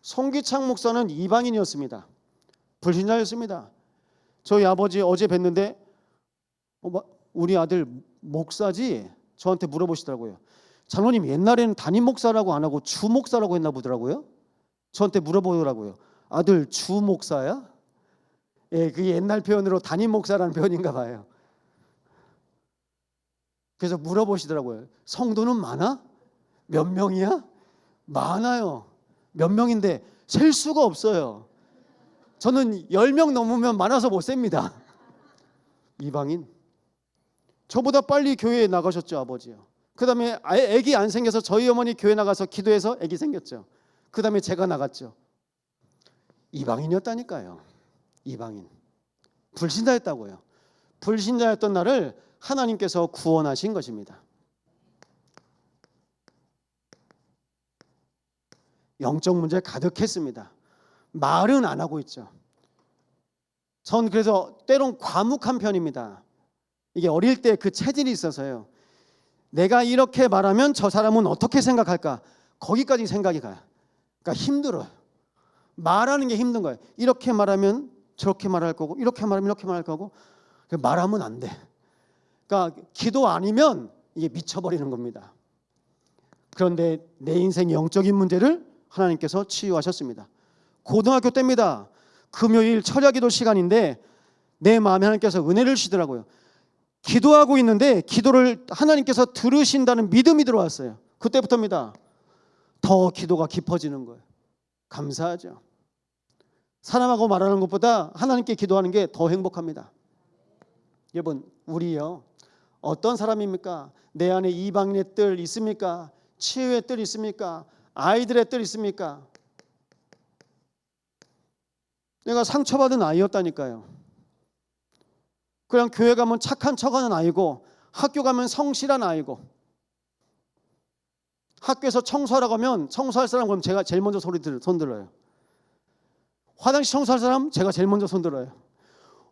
송기창 목사는 이방인이었습니다. 불신자였습니다. 저희 아버지 어제 뵀는데 우리 아들 목사지? 저한테 물어보시더라고요. 장로님, 옛날에는 담임 목사라고 안 하고 주 목사라고 했나 보더라고요. 저한테 물어보더라고요. 아들 주 목사야? 예, 그게 옛날 표현으로 담임 목사라는 표현인가 봐요. 그래서 물어보시더라고요. 성도는 많아? 몇 명이야? 많아요. 몇 명인데 셀 수가 없어요. 저는 10명 넘으면 많아서 못 셉니다. 이방인. 저보다 빨리 교회에 나가셨죠, 아버지요. 그 다음에 아기 안 생겨서 저희 어머니 교회 나가서 기도해서 아기 생겼죠. 그 다음에 제가 나갔죠. 이방인이었다니까요. 이방인. 불신자였다고요. 불신자였던 나를 하나님께서 구원하신 것입니다. 영적 문제 가득했습니다. 말은 안 하고 있죠. 전 그래서 때론 과묵한 편입니다. 이게 어릴 때 그 체질이 있어서요. 내가 이렇게 말하면 저 사람은 어떻게 생각할까? 거기까지 생각이 가요. 그러니까 힘들어요. 말하는 게 힘든 거예요. 이렇게 말하면 저렇게 말할 거고, 이렇게 말하면 이렇게 말할 거고, 말하면 안 돼. 그러니까 기도 아니면 이게 미쳐버리는 겁니다. 그런데 내 인생 영적인 문제를 하나님께서 치유하셨습니다. 고등학교 때입니다. 금요일 철야기도 시간인데 내 마음에 하나님께서 은혜를 주시더라고요. 기도하고 있는데 기도를 하나님께서 들으신다는 믿음이 들어왔어요. 그때부터입니다. 더 기도가 깊어지는 거예요. 감사하죠. 사람하고 말하는 것보다 하나님께 기도하는 게 더 행복합니다. 여러분, 우리요, 어떤 사람입니까? 내 안에 이방인의 뜰 있습니까? 치유의 뜰 있습니까? 아이들의 뜰 있습니까? 내가 상처받은 아이였다니까요. 그냥 교회 가면 착한 척하는 아이고, 학교 가면 성실한 아이고, 학교에서 청소하라고 하면 청소할 사람 그럼 제가 제일 먼저 손들어요. 화장실 청소할 사람 제가 제일 먼저 손들어요.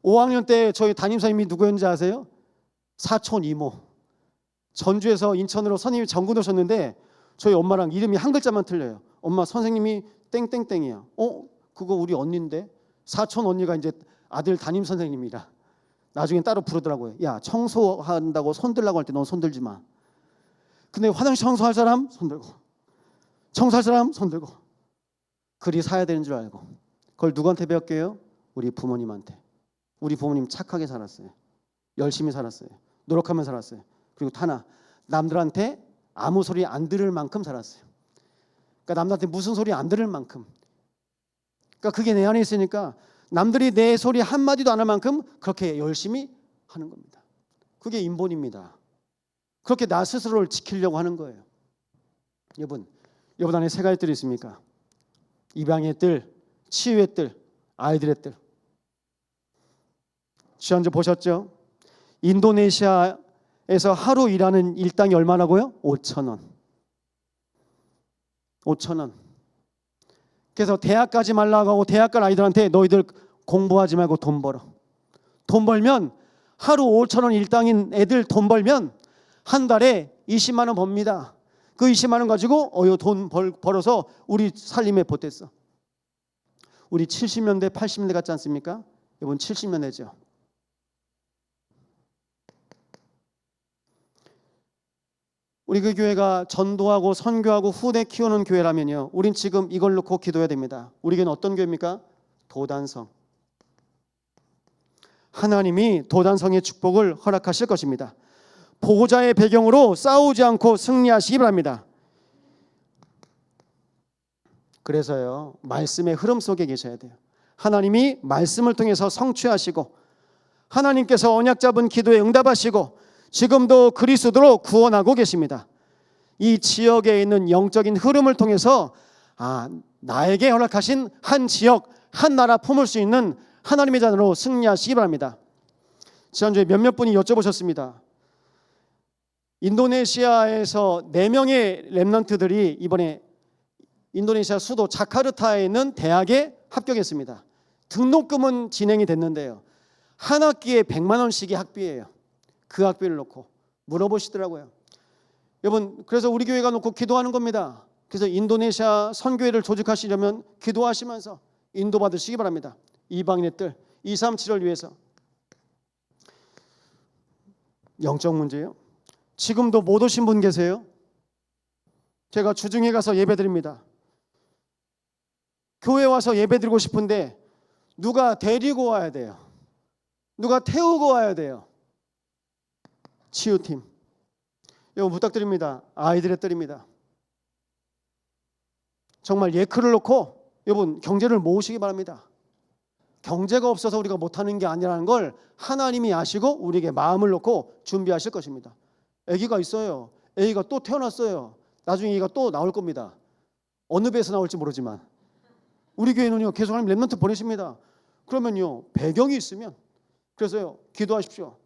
5학년 때 저희 담임선생님이 누구였는지 아세요? 사촌 이모. 전주에서 인천으로 선생님이 전군 오셨는데 저희 엄마랑 이름이 한 글자만 틀려요. 엄마, 선생님이 땡땡땡이야. 그거 우리 언니인데. 사촌 언니가 이제 아들 담임 선생님이라. 나중에 따로 부르더라고요. 야, 청소한다고 손들라고 할 때 넌 손들지 마. 근데 화장실 청소할 사람 손들고, 청소할 사람 손들고. 글이 사야 되는 줄 알고. 그걸 누구한테 배웠게요? 우리 부모님한테. 우리 부모님 착하게 살았어요. 열심히 살았어요. 노력하며 살았어요. 그리고 하나, 남들한테 아무 소리 안 들을 만큼 살았어요. 그러니까 남들한테 무슨 소리 안 들을 만큼. 그러니까 그게 내 안에 있으니까 남들이 내 소리 한마디도 안 할 만큼 그렇게 열심히 하는 겁니다. 그게 인본입니다. 그렇게 나 스스로를 지키려고 하는 거예요. 여러분 안에 세 가지 뜰이 있습니까? 이방의 뜰, 치유의 뜰, 아이들의 뜰. 지난주 보셨죠? 인도네시아에서 하루 일하는 일당이 얼마라고요? 5,000원. 5,000원. 그래서 대학 가지 말라고 하고 대학 갈 아이들한테 너희들 공부하지 말고 돈 벌어. 돈 벌면 하루 5,000원 일당인 애들 돈 벌면 한 달에 20만 원 법니다. 그 20만 원 가지고 돈 벌어서 우리 살림에 보탰어. 우리 70년대 80년대 같지 않습니까? 이번 70년대죠. 우리 그 교회가 전도하고 선교하고 후대 키우는 교회라면요, 우린 지금 이걸 놓고 기도해야 됩니다. 우리 교회는 어떤 교회입니까? 도단성. 하나님이 도단성의 축복을 허락하실 것입니다. 보호자의 배경으로 싸우지 않고 승리하시기 바랍니다. 그래서요, 말씀의 흐름 속에 계셔야 돼요. 하나님이 말씀을 통해서 성취하시고 하나님께서 언약 잡은 기도에 응답하시고 지금도 그리스도로 구원하고 계십니다. 이 지역에 있는 영적인 흐름을 통해서 나에게 허락하신 한 지역, 한 나라 품을 수 있는 하나님의 자녀로 승리하시기 바랍니다. 지난주에 몇몇 분이 여쭤보셨습니다. 인도네시아에서 4명의 렘넌트들이 이번에 인도네시아 수도 자카르타에 있는 대학에 합격했습니다. 등록금은 진행이 됐는데요, 한 학기에 100만 원씩이 학비예요. 그 학비를 놓고 물어보시더라고요. 여러분, 그래서 우리 교회가 놓고 기도하는 겁니다. 그래서 인도네시아 선교회를 조직하시려면 기도하시면서 인도받으시기 바랍니다. 이방인의 뜰 237을 위해서. 영적 문제요. 지금도 못 오신 분 계세요? 제가 주중에 가서 예배드립니다. 교회 와서 예배드리고 싶은데 누가 데리고 와야 돼요. 누가 태우고 와야 돼요. 치유팀. 여러분 부탁드립니다. 아이들의 뜰입니다. 정말 예크를 놓고 여러분 경제를 모으시기 바랍니다. 경제가 없어서 우리가 못하는 게 아니라는 걸 하나님이 아시고 우리에게 마음을 놓고 준비하실 것입니다. 아기가 있어요. 아기가 또 태어났어요. 나중에 아기가 또 나올 겁니다. 어느 배에서 나올지 모르지만 우리 교회는요 계속 하나님 렘넌트 보내십니다. 그러면요 배경이 있으면, 그래서요 기도하십시오.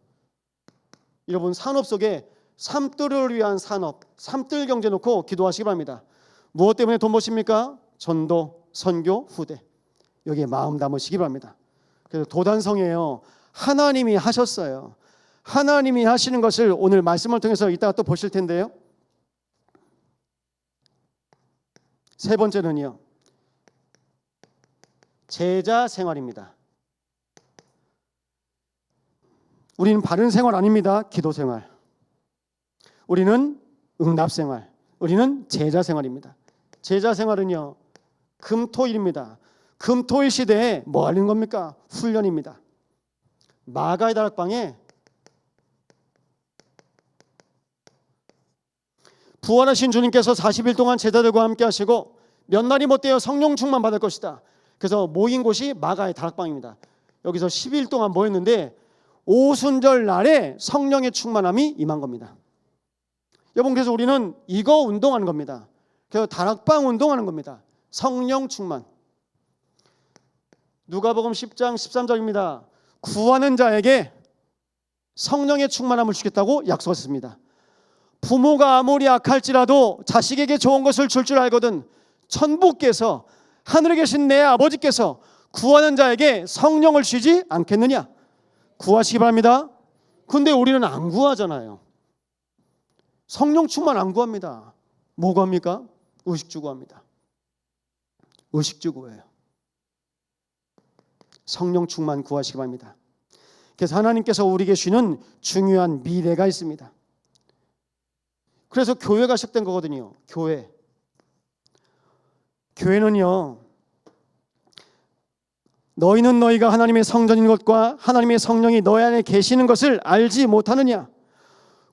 여러분 산업 속에 삼뜰을 위한 산업, 삼뜰 경제 놓고 기도하시기 바랍니다. 무엇 때문에 돈 버십니까? 전도, 선교, 후대. 여기에 마음 담으시기 바랍니다. 그래서 도단성이에요. 하나님이 하셨어요. 하나님이 하시는 것을 오늘 말씀을 통해서 이따가 또 보실 텐데요. 세 번째는요, 제자 생활입니다. 우리는 바른 생활 아닙니다. 기도 생활. 우리는 응답 생활. 우리는 제자 생활입니다. 제자 생활은요 금토일입니다. 금토일 시대에 뭐 하는 겁니까? 훈련입니다. 마가의 다락방에 부활하신 주님께서 40일 동안 제자들과 함께 하시고 몇 날이 못되어 성령 충만 받을 것이다. 그래서 모인 곳이 마가의 다락방입니다. 여기서 10일 동안 모였는데 오순절 날에 성령의 충만함이 임한 겁니다. 여러분, 그래서 우리는 이거 운동하는 겁니다. 그래서 다락방 운동하는 겁니다. 성령 충만. 누가복음 10장 13절입니다. 구하는 자에게 성령의 충만함을 주겠다고 약속했습니다. 부모가 아무리 악할지라도 자식에게 좋은 것을 줄 줄 알거든 천부께서, 하늘에 계신 내 아버지께서 구하는 자에게 성령을 주지 않겠느냐. 구하시기 바랍니다. 근데 우리는 안 구하잖아요. 성령 충만 안 구합니다. 뭐 구합니까? 의식주 구합니다. 의식주 구해요. 성령 충만 구하시기 바랍니다. 그래서 하나님께서 우리에게 주시는 중요한 미래가 있습니다. 그래서 교회가 시작된 거거든요. 교회는요, 너희는 너희가 하나님의 성전인 것과 하나님의 성령이 너희 안에 계시는 것을 알지 못하느냐.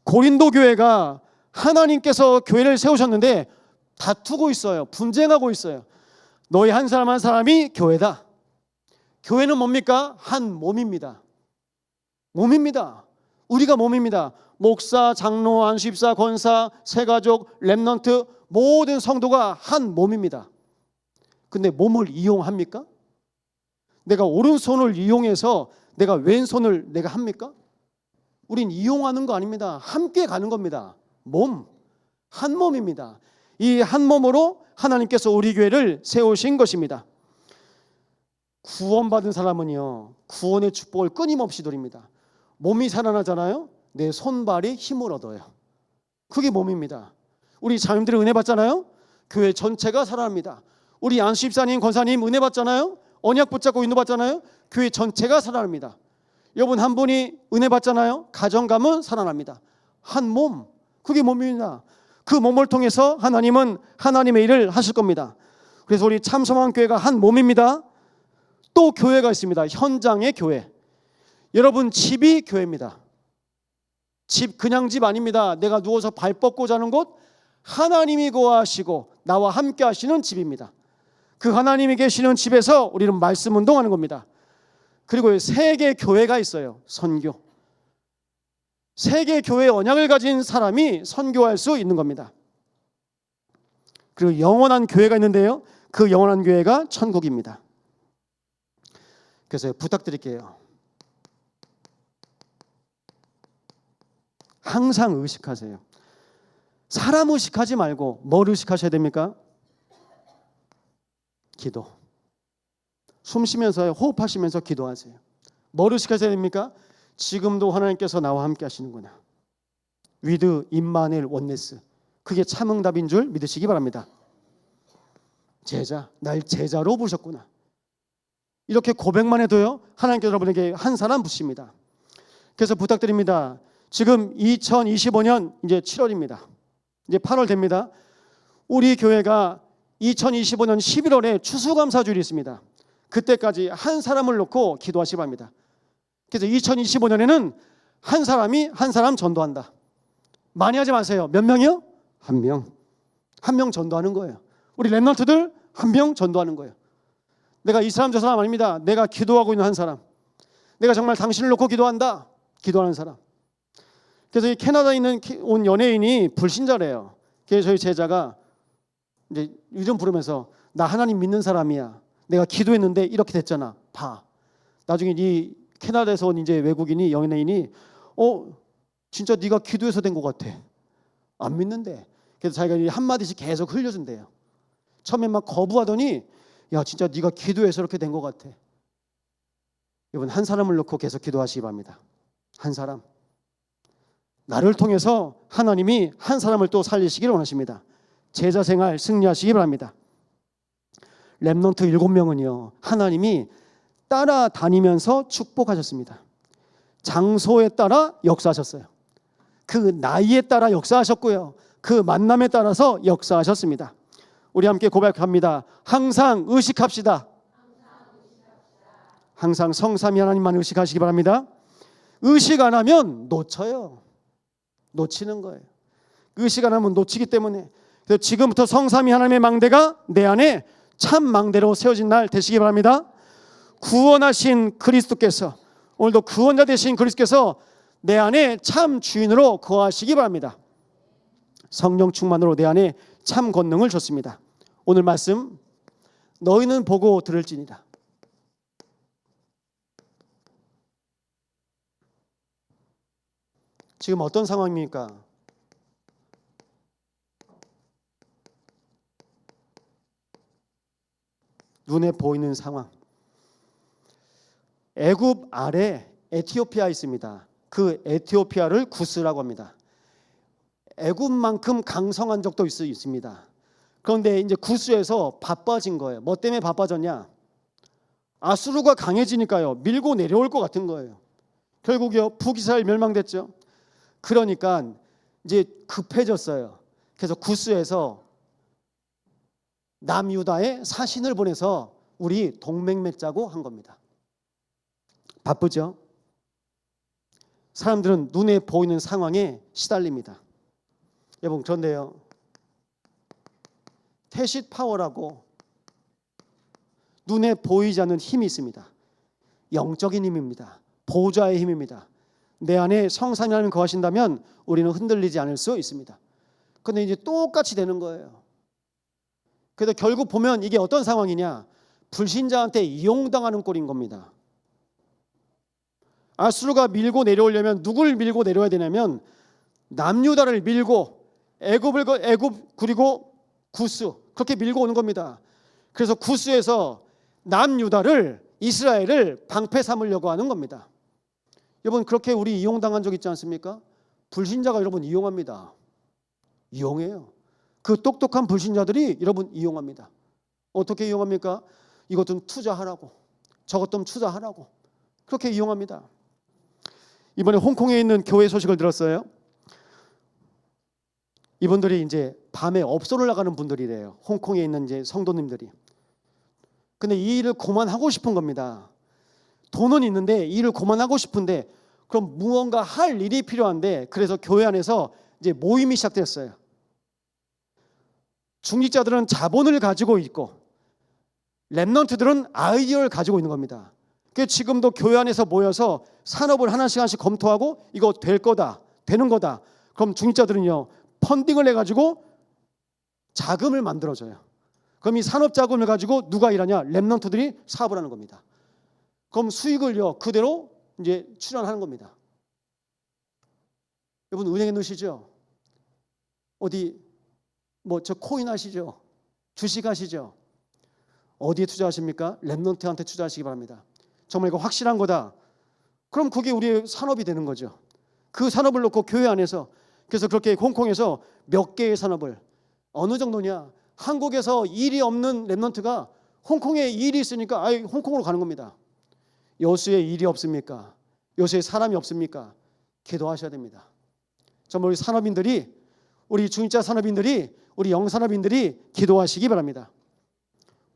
고린도 교회가 하나님께서 교회를 세우셨는데 다투고 있어요. 분쟁하고 있어요. 너희 한 사람 한 사람이 교회다. 교회는 뭡니까? 한 몸입니다. 몸입니다. 우리가 몸입니다. 목사, 장로, 안수집사, 권사, 새가족, 렘넌트 모든 성도가 한 몸입니다. 근데 몸을 이용합니까? 내가 오른손을 이용해서 내가 왼손을 내가 합니까? 우린 이용하는 거 아닙니다. 함께 가는 겁니다. 몸, 한 몸입니다. 이 한 몸으로 하나님께서 우리 교회를 세우신 것입니다. 구원받은 사람은요, 구원의 축복을 끊임없이 누립니다. 몸이 살아나잖아요. 내 손발이 힘을 얻어요. 그게 몸입니다. 우리 자녀들이 은혜 받잖아요. 교회 전체가 살아납니다. 우리 안수집사님, 권사님 은혜 받잖아요. 언약 붙잡고 인도받잖아요. 교회 전체가 살아납니다. 여러분 한 분이 은혜 받잖아요. 가정 가문 살아납니다. 한 몸, 그게 몸입니다. 그 몸을 통해서 하나님은 하나님의 일을 하실 겁니다. 그래서 우리 참소망교회가 한 몸입니다. 또 교회가 있습니다. 현장의 교회. 여러분 집이 교회입니다. 집 그냥 집 아닙니다. 내가 누워서 발 뻗고 자는 곳, 하나님이 거하시고 나와 함께 하시는 집입니다. 그 하나님이 계시는 집에서 우리는 말씀 운동하는 겁니다. 그리고 세계 교회가 있어요. 선교. 세계 교회의 언약을 가진 사람이 선교할 수 있는 겁니다. 그리고 영원한 교회가 있는데요. 그 영원한 교회가 천국입니다. 그래서 부탁드릴게요. 항상 의식하세요. 사람 의식하지 말고 뭘 의식하셔야 됩니까? 기도. 숨 쉬면서 호흡하시면서 기도하세요. 뭘 의식하셔야 됩니까? 지금도 하나님께서 나와 함께 하시는구나. 위드 임마누엘 원네스. 그게 참 응답인 줄 믿으시기 바랍니다. 제자, 날 제자로 부르셨구나. 이렇게 고백만 해도요, 하나님께서 여러분에게 한 사람 부십니다. 그래서 부탁드립니다. 지금 2025년 이제 7월입니다. 이제 8월 됩니다. 우리 교회가 2025년 11월에 추수감사주일이 있습니다. 그때까지 한 사람을 놓고 기도하시기 바랍니다. 그래서 2025년에는 한 사람이 한 사람 전도한다. 많이 하지 마세요. 몇 명이요? 한 명. 한 명 전도하는 거예요. 우리 랩런트들 한 명 전도하는 거예요. 내가 이 사람 저 사람 아닙니다. 내가 기도하고 있는 한 사람. 내가 정말 당신을 놓고 기도한다. 기도하는 사람. 그래서 이 캐나다에 있는 온 연예인이 불신자래요. 그래서 저희 제자가 이제 이름 부르면서 나 하나님 믿는 사람이야. 내가 기도했는데 이렇게 됐잖아. 봐. 나중에 이 캐나다에서 온 이제 외국인이 연예인이 진짜 네가 기도해서 된 것 같아. 안 믿는데. 그래서 자기가 한 마디씩 계속 흘려준대요. 처음에 막 거부하더니 야 진짜 네가 기도해서 이렇게 된 것 같아. 여러분 한 사람을 놓고 계속 기도하시기 바랍니다. 한 사람. 나를 통해서 하나님이 한 사람을 또 살리시기를 원하십니다. 제자 생활 승리하시기 바랍니다. 렘넌트 7명은요 하나님이 따라다니면서 축복하셨습니다. 장소에 따라 역사하셨어요. 그 나이에 따라 역사하셨고요. 그 만남에 따라서 역사하셨습니다. 우리 함께 고백합니다. 항상 의식합시다. 항상 성삼위 하나님만 의식하시기 바랍니다. 의식 안 하면 놓쳐요. 놓치는 거예요. 의식 안 하면 놓치기 때문에 그래서 지금부터 성삼위 하나님의 망대가 내 안에 참 망대로 세워진 날 되시기 바랍니다. 구원하신 그리스도께서 오늘도 구원자 되신 그리스도께서 내 안에 참 주인으로 거하시기 바랍니다. 성령 충만으로 내 안에 참 권능을 줬습니다. 오늘 말씀 너희는 보고 들을지니라. 지금 어떤 상황입니까? 눈에 보이는 상황. 애굽 아래 에티오피아 있습니다. 그 에티오피아를 구스라고 합니다. 애굽만큼 강성한 적도 있습니다. 그런데 이제 구스에서 바빠진 거예요. 뭐 때문에 바빠졌냐? 아수르가 강해지니까요. 밀고 내려올 것 같은 거예요. 결국요 북이스라엘 멸망됐죠. 그러니까 이제 급해졌어요. 그래서 구스에서 남유다에 사신을 보내서 우리 동맹 맺자고 한 겁니다. 바쁘죠? 사람들은 눈에 보이는 상황에 시달립니다. 여러분 그런데요 태식 파워라고 눈에 보이지 않는 힘이 있습니다. 영적인 힘입니다. 보좌의 힘입니다. 내 안에 성삼위 하나님 거하신다면 우리는 흔들리지 않을 수 있습니다. 그런데 이제 똑같이 되는 거예요. 그래서 결국 보면 이게 어떤 상황이냐? 불신자한테 이용당하는 꼴인 겁니다. 아수르가 밀고 내려오려면 누굴 밀고 내려야 되냐면 남유다를 밀고 애굽 그리고 구스 그렇게 밀고 오는 겁니다. 그래서 구스에서 남유다를 이스라엘을 방패 삼으려고 하는 겁니다. 여러분 그렇게 우리 이용당한 적 있지 않습니까? 불신자가 여러분 이용합니다. 이용해요. 그 똑똑한 불신자들이 여러분 이용합니다. 어떻게 이용합니까? 이것 좀 투자하라고 저것 좀 투자하라고 그렇게 이용합니다. 이번에 홍콩에 있는 교회 소식을 들었어요. 이분들이 이제 밤에 업소를 나가는 분들이래요. 홍콩에 있는 이제 성도님들이. 근데 이 일을 그만하고 싶은 겁니다. 돈은 있는데 이 일을 그만하고 싶은데 그럼 무언가 할 일이 필요한데 그래서 교회 안에서 이제 모임이 시작됐어요. 중직자들은 자본을 가지고 있고 랩넌트들은 아이디어를 가지고 있는 겁니다. 그 지금도 교회 안에서 모여서 산업을 하나씩 하나씩 검토하고 이거 될 거다, 되는 거다. 그럼 중직자들은요 펀딩을 해가지고 자금을 만들어줘요. 그럼 이 산업 자금을 가지고 누가 일하냐? 랩런트들이 사업을 하는 겁니다. 그럼 수익을요 그대로 이제 출연하는 겁니다. 여러분 은행에 넣으시죠? 어디 뭐 저 코인 하시죠? 주식 하시죠? 어디에 투자하십니까? 랩런트한테 투자하시기 바랍니다. 정말 이거 확실한 거다. 그럼 그게 우리의 산업이 되는 거죠. 그 산업을 놓고 교회 안에서 그래서 그렇게 홍콩에서 몇 개의 산업을 어느 정도냐? 한국에서 일이 없는 랩런트가 홍콩에 일이 있으니까 홍콩으로 가는 겁니다. 여수에 일이 없습니까? 여수에 사람이 없습니까? 기도하셔야 됩니다. 정말 우리 산업인들이 우리 중직자 산업인들이 우리 영산업인들이 기도하시기 바랍니다.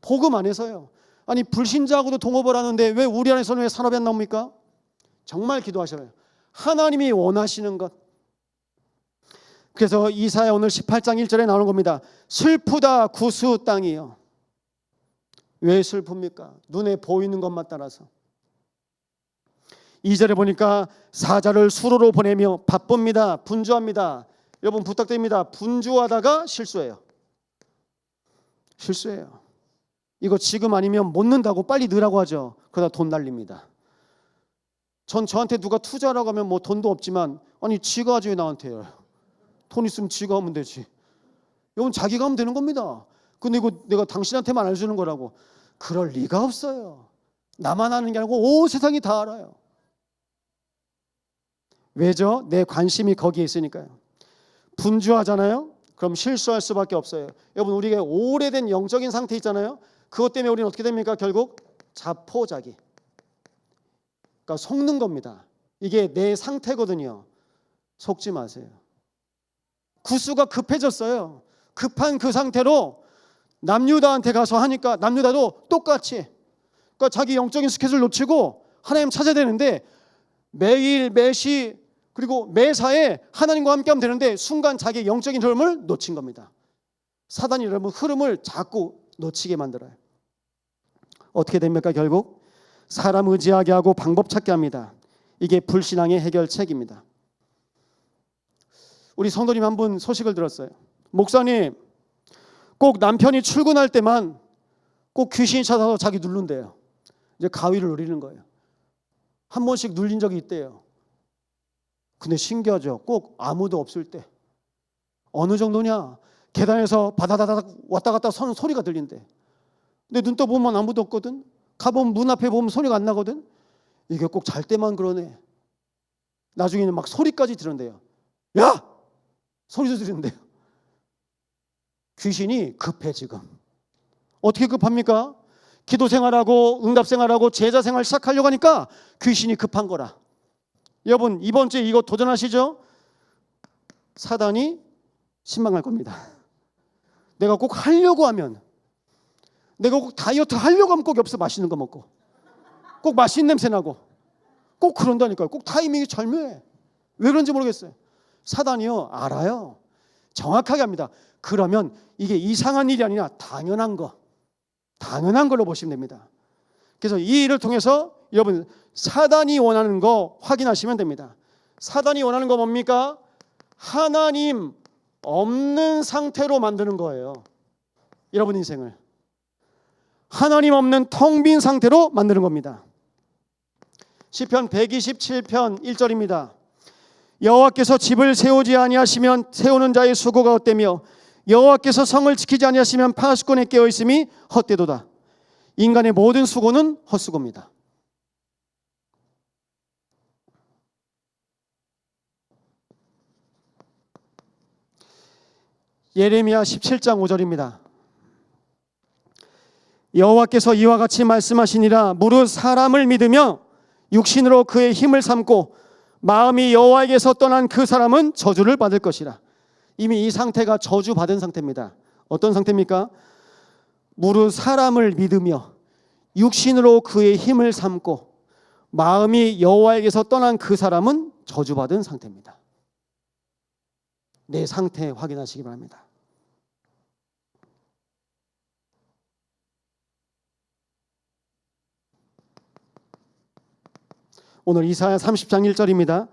복음 안에서요. 아니 불신자하고도 동업을 하는데 왜 우리 안에서는 왜 산업이 안 나옵니까? 정말 기도하셔요. 하나님이 원하시는 것. 그래서 이사야 오늘 18장 1절에 나오는 겁니다. 슬프다 구스 땅이요. 왜 슬픕니까? 눈에 보이는 것만 따라서. 2절에 보니까 사자를 수로로 보내며 바쁩니다. 분주합니다. 여러분 부탁드립니다. 분주하다가 실수해요. 실수해요. 이거 지금 아니면 못 넣는다고 빨리 넣으라고 하죠. 그러다 돈 날립니다. 저한테 누가 투자라고 하면 뭐 돈도 없지만 아니 지가 하지 왜 나한테요. 돈 있으면 지가 하면 되지. 이건 자기가 하면 되는 겁니다. 근데 이거 내가 당신한테만 알려주는 거라고. 그럴 리가 없어요. 나만 아는 게 아니고 온 세상이 다 알아요. 왜죠? 내 관심이 거기에 있으니까요. 분주하잖아요. 그럼 실수할 수밖에 없어요. 여러분 우리가 오래된 영적인 상태 있잖아요. 그것 때문에 우리는 어떻게 됩니까? 결국 자포자기. 그러니까 속는 겁니다. 이게 내 상태거든요. 속지 마세요. 구스가 급해졌어요. 급한 그 상태로 남유다한테 가서 하니까 남유다도 똑같이 그러니까 자기 영적인 스케줄 놓치고 하나님 찾아야 되는데 매일 매시 그리고 매사에 하나님과 함께하면 되는데 순간 자기의 영적인 흐름을 놓친 겁니다. 사단이 여러분 흐름을 자꾸 놓치게 만들어요. 어떻게 됩니까? 결국 사람 의지하게 하고 방법 찾게 합니다. 이게 불신앙의 해결책입니다. 우리 성도님 한 분 소식을 들었어요. 목사님 꼭 남편이 출근할 때만 꼭 귀신이 찾아서 자기 누른대요. 이제 가위를 누리는 거예요. 한 번씩 눌린 적이 있대요. 근데 신기하죠. 꼭 아무도 없을 때. 어느 정도냐? 계단에서 바다다닥 왔다 갔다 서는 소리가 들린대. 근데 눈 떠 보면 아무도 없거든. 가보면 문 앞에 보면 소리가 안 나거든. 이게 꼭 잘 때만 그러네. 나중에는 막 소리까지 들은대요. 야! 소리도 들은대요. 귀신이 급해 지금. 어떻게 급합니까? 기도 생활하고 응답 생활하고 제자 생활 시작하려고 하니까 귀신이 급한 거라. 여러분 이번 주에 이거 도전하시죠? 사단이 신망할 겁니다. 내가 꼭 하려고 하면 내가 꼭 다이어트 하려고 하면 꼭 옆에서 맛있는 거 먹고 꼭 맛있는 냄새 나고 꼭 그런다니까요. 꼭 타이밍이 절묘해. 왜 그런지 모르겠어요. 사단이요 알아요. 정확하게 합니다. 그러면 이게 이상한 일이 아니라 당연한 걸로 보시면 됩니다. 그래서 이 일을 통해서 여러분 사단이 원하는 거 확인하시면 됩니다. 사단이 원하는 거 뭡니까? 하나님 없는 상태로 만드는 거예요. 여러분 인생을 하나님 없는 텅 빈 상태로 만드는 겁니다. 시편 127편 1절입니다. 여호와께서 집을 세우지 아니하시면 세우는 자의 수고가 헛되며 여호와께서 성을 지키지 아니하시면 파수꾼의 깨어 있음이 헛되도다. 인간의 모든 수고는 헛수고입니다. 예레미야 17장 5절입니다. 여호와께서 이와 같이 말씀하시니라. 무릇 사람을 믿으며 육신으로 그의 힘을 삼고 마음이 여호와에게서 떠난 그 사람은 저주를 받을 것이라. 이미 이 상태가 저주받은 상태입니다. 어떤 상태입니까? 무릇 사람을 믿으며 육신으로 그의 힘을 삼고 마음이 여호와에게서 떠난 그 사람은 저주받은 상태입니다. 내 상태 확인하시기 바랍니다. 오늘 이사야 30장 1절입니다.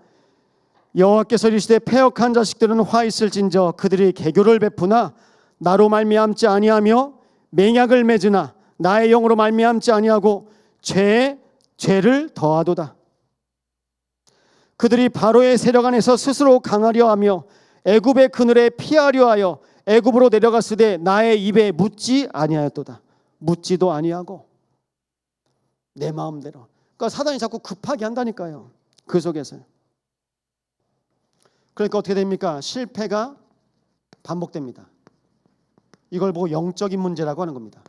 여호와께서 이르시되 패역한 자식들은 화 있을진저 그들이 개교를 베푸나 나로 말미암지 아니하며 맹약을 맺으나 나의 영으로 말미암지 아니하고 죄에 죄를 더하도다. 그들이 바로의 세력 안에서 스스로 강하려 하며 애굽의 그늘에 피하려 하여 애굽으로 내려갔으되 나의 입에 묻지 아니하였도다. 묻지도 아니하고 내 마음대로. 그러니까 사단이 자꾸 급하게 한다니까요. 그 속에서. 그러니까 어떻게 됩니까? 실패가 반복됩니다. 이걸 보고 영적인 문제라고 하는 겁니다.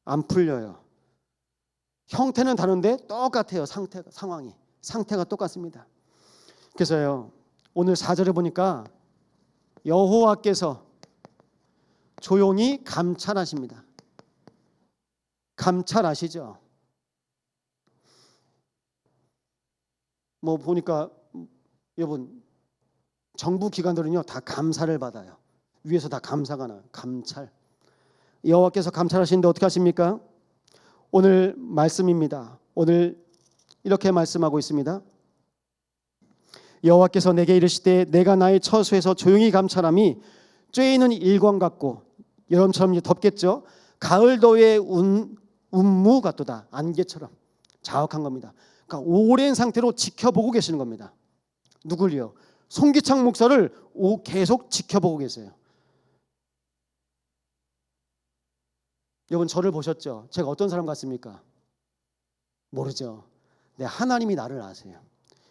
안 풀려요. 형태는 다른데 똑같아요. 상태가 똑같습니다. 그래서요, 오늘 4절에 보니까 여호와께서 조용히 감찰하십니다. 감찰하시죠. 뭐 보니까 여러분 정부 기관들은요 다 감사를 받아요. 위에서 다 감사가 나요. 감찰. 여호와께서 감찰하시는데 어떻게 하십니까? 오늘 말씀입니다. 오늘 이렇게 말씀하고 있습니다. 여호와께서 내게 이르시되 내가 나의 처소에서 조용히 감찰함이 쬐이는 일광 같고 여름처럼 이제 덥겠죠. 가을 더위의 운무 같도다. 안개처럼 자욱한 겁니다. 그러니까 오랜 상태로 지켜보고 계시는 겁니다. 누굴요? 송기창 목사를 계속 지켜보고 계세요. 여러분 저를 보셨죠? 제가 어떤 사람 같습니까? 모르죠. 네, 하나님이 나를 아세요.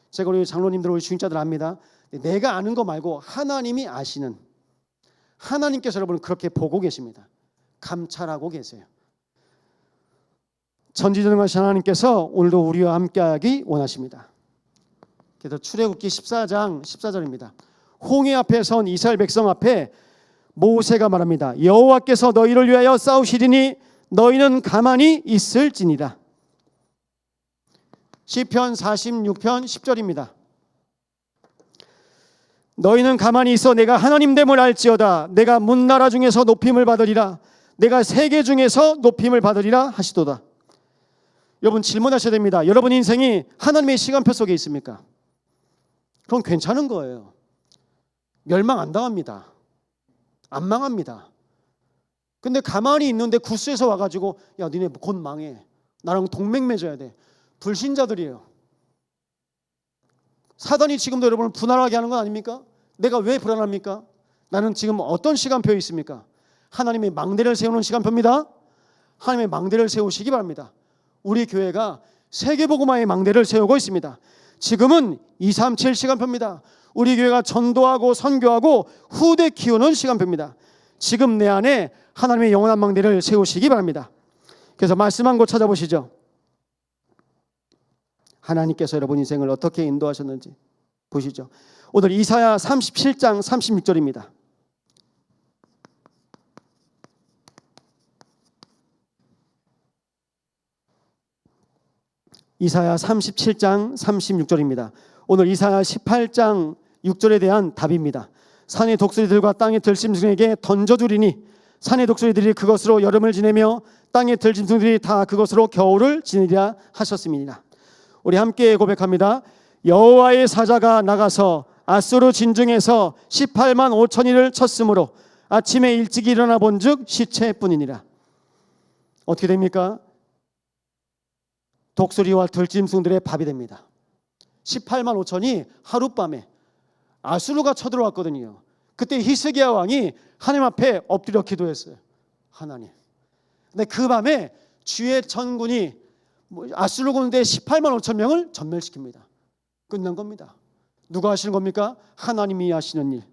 제가 우리 장로님들 우리 주인자들 압니다. 내가 아는 거 말고 하나님이 아시는 하나님께서 여러분을 그렇게 보고 계십니다. 감찰하고 계세요. 전지전능하신 하나님께서 오늘도 우리와 함께하기 원하십니다. 그래서 출애굽기 14장 14절입니다. 홍해 앞에 선 이스라엘 백성 앞에 모세가 말합니다. 여호와께서 너희를 위하여 싸우시리니 너희는 가만히 있을지니라. 시편 46편 10절입니다. 너희는 가만히 있어 내가 하나님됨을 알지어다. 내가 문나라 중에서 높임을 받으리라. 내가 세계 중에서 높임을 받으리라 하시도다. 여러분 질문하셔야 됩니다. 여러분 인생이 하나님의 시간표 속에 있습니까? 그건 괜찮은 거예요. 멸망 안 당합니다. 안 망합니다. 근데 가만히 있는데 구스에서 와가지고 야 니네 곧 망해. 나랑 동맹 맺어야 돼. 불신자들이에요. 사단이 지금도 여러분을 불안하게 하는 건 아닙니까? 내가 왜 불안합니까? 나는 지금 어떤 시간표에 있습니까? 하나님의 망대를 세우는 시간표입니다. 하나님의 망대를 세우시기 바랍니다. 우리 교회가 세계복음화의 망대를 세우고 있습니다. 지금은 237 시간표입니다. 우리 교회가 전도하고 선교하고 후대 키우는 시간표입니다. 지금 내 안에 하나님의 영원한 망대를 세우시기 바랍니다. 그래서 말씀 한 곳 찾아보시죠. 하나님께서 여러분 인생을 어떻게 인도하셨는지 보시죠. 오늘 이사야 37장 36절입니다. 이사야 37장 36절입니다. 오늘 이사야 18장 6절에 대한 답입니다. 산의 독수리들과 땅의 들짐승에게 던져주리니 산의 독수리들이 그것으로 여름을 지내며 땅의 들짐승들이 다 그것으로 겨울을 지내리라 하셨습니다. 우리 함께 고백합니다. 여호와의 사자가 나가서 아수르 진중에서 18만 5천이를 쳤으므로 아침에 일찍 일어나 본즉 시체뿐이니라. 어떻게 됩니까? 독수리와 들짐승들의 밥이 됩니다. 18만 5천이 하룻밤에 아수르가 쳐들어왔거든요. 그때 히스기야 왕이 하나님 앞에 엎드려 기도했어요. 하나님. 근데 그 밤에 주의 천군이 아수르 군대 18만 5천 명을 전멸시킵니다. 끝난 겁니다. 누가 하시는 겁니까? 하나님이 하시는 일.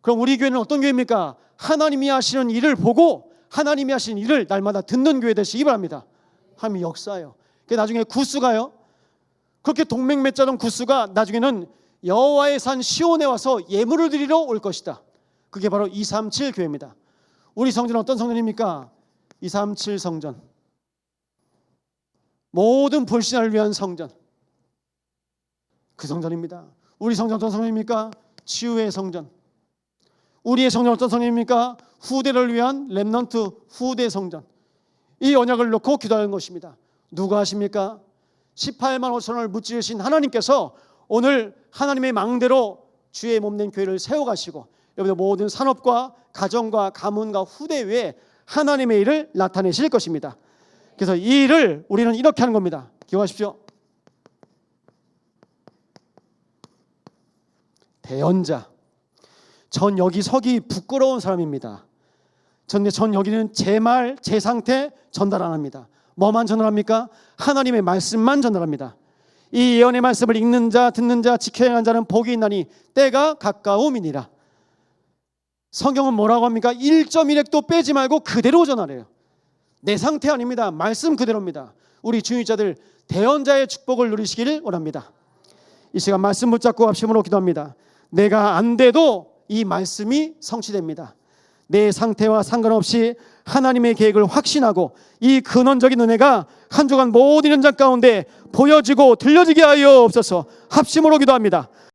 그럼 우리 교회는 어떤 교회입니까? 하나님이 하시는 일을 보고 하나님이 하시는 일을 날마다 듣는 교회 되시기 바랍니다. 하나님의 역사예요. 나중에 구스가요. 그렇게 동맹 맺자던 구스가 나중에는 여호와의 산 시온에 와서 예물을 드리러 올 것이다. 그게 바로 237 교회입니다. 우리 성전은 어떤 성전입니까? 237 성전. 모든 불신자를 위한 성전. 그 성전입니다. 우리 성전 어떤 성전입니까? 치유의 성전. 우리의 성전 어떤 성전입니까? 후대를 위한 렘넌트 후대 성전. 이 언약을 놓고 기도하는 것입니다. 누가 하십니까? 18만 5천 원을 무찌르신 하나님께서 오늘 하나님의 망대로 주의 몸된 교회를 세워가시고 여러분들 모든 산업과 가정과 가문과 후대 위에 하나님의 일을 나타내실 것입니다. 그래서 이 일을 우리는 이렇게 하는 겁니다. 기억하십시오. 대언자. 전 여기 서기 부끄러운 사람입니다. 전 여기는 제 말, 제 상태 전달 안 합니다. 뭐만 전달합니까? 하나님의 말씀만 전달합니다. 이 예언의 말씀을 읽는 자, 듣는 자, 지켜 행하는 자는 복이 있나니 때가 가까움이니라. 성경은 뭐라고 합니까? 1.1획도 빼지 말고 그대로 전하래요. 내 상태 아닙니다. 말씀 그대로입니다. 우리 주의자들 대언자의 축복을 누리시기를 원합니다. 이 시간 말씀 붙잡고 합심으로 기도합니다. 내가 안 돼도 이 말씀이 성취됩니다. 내 상태와 상관없이 하나님의 계획을 확신하고 이 근원적인 은혜가 한 주간 모든 현장 가운데 보여지고 들려지게 하여 없어서 합심으로 기도합니다.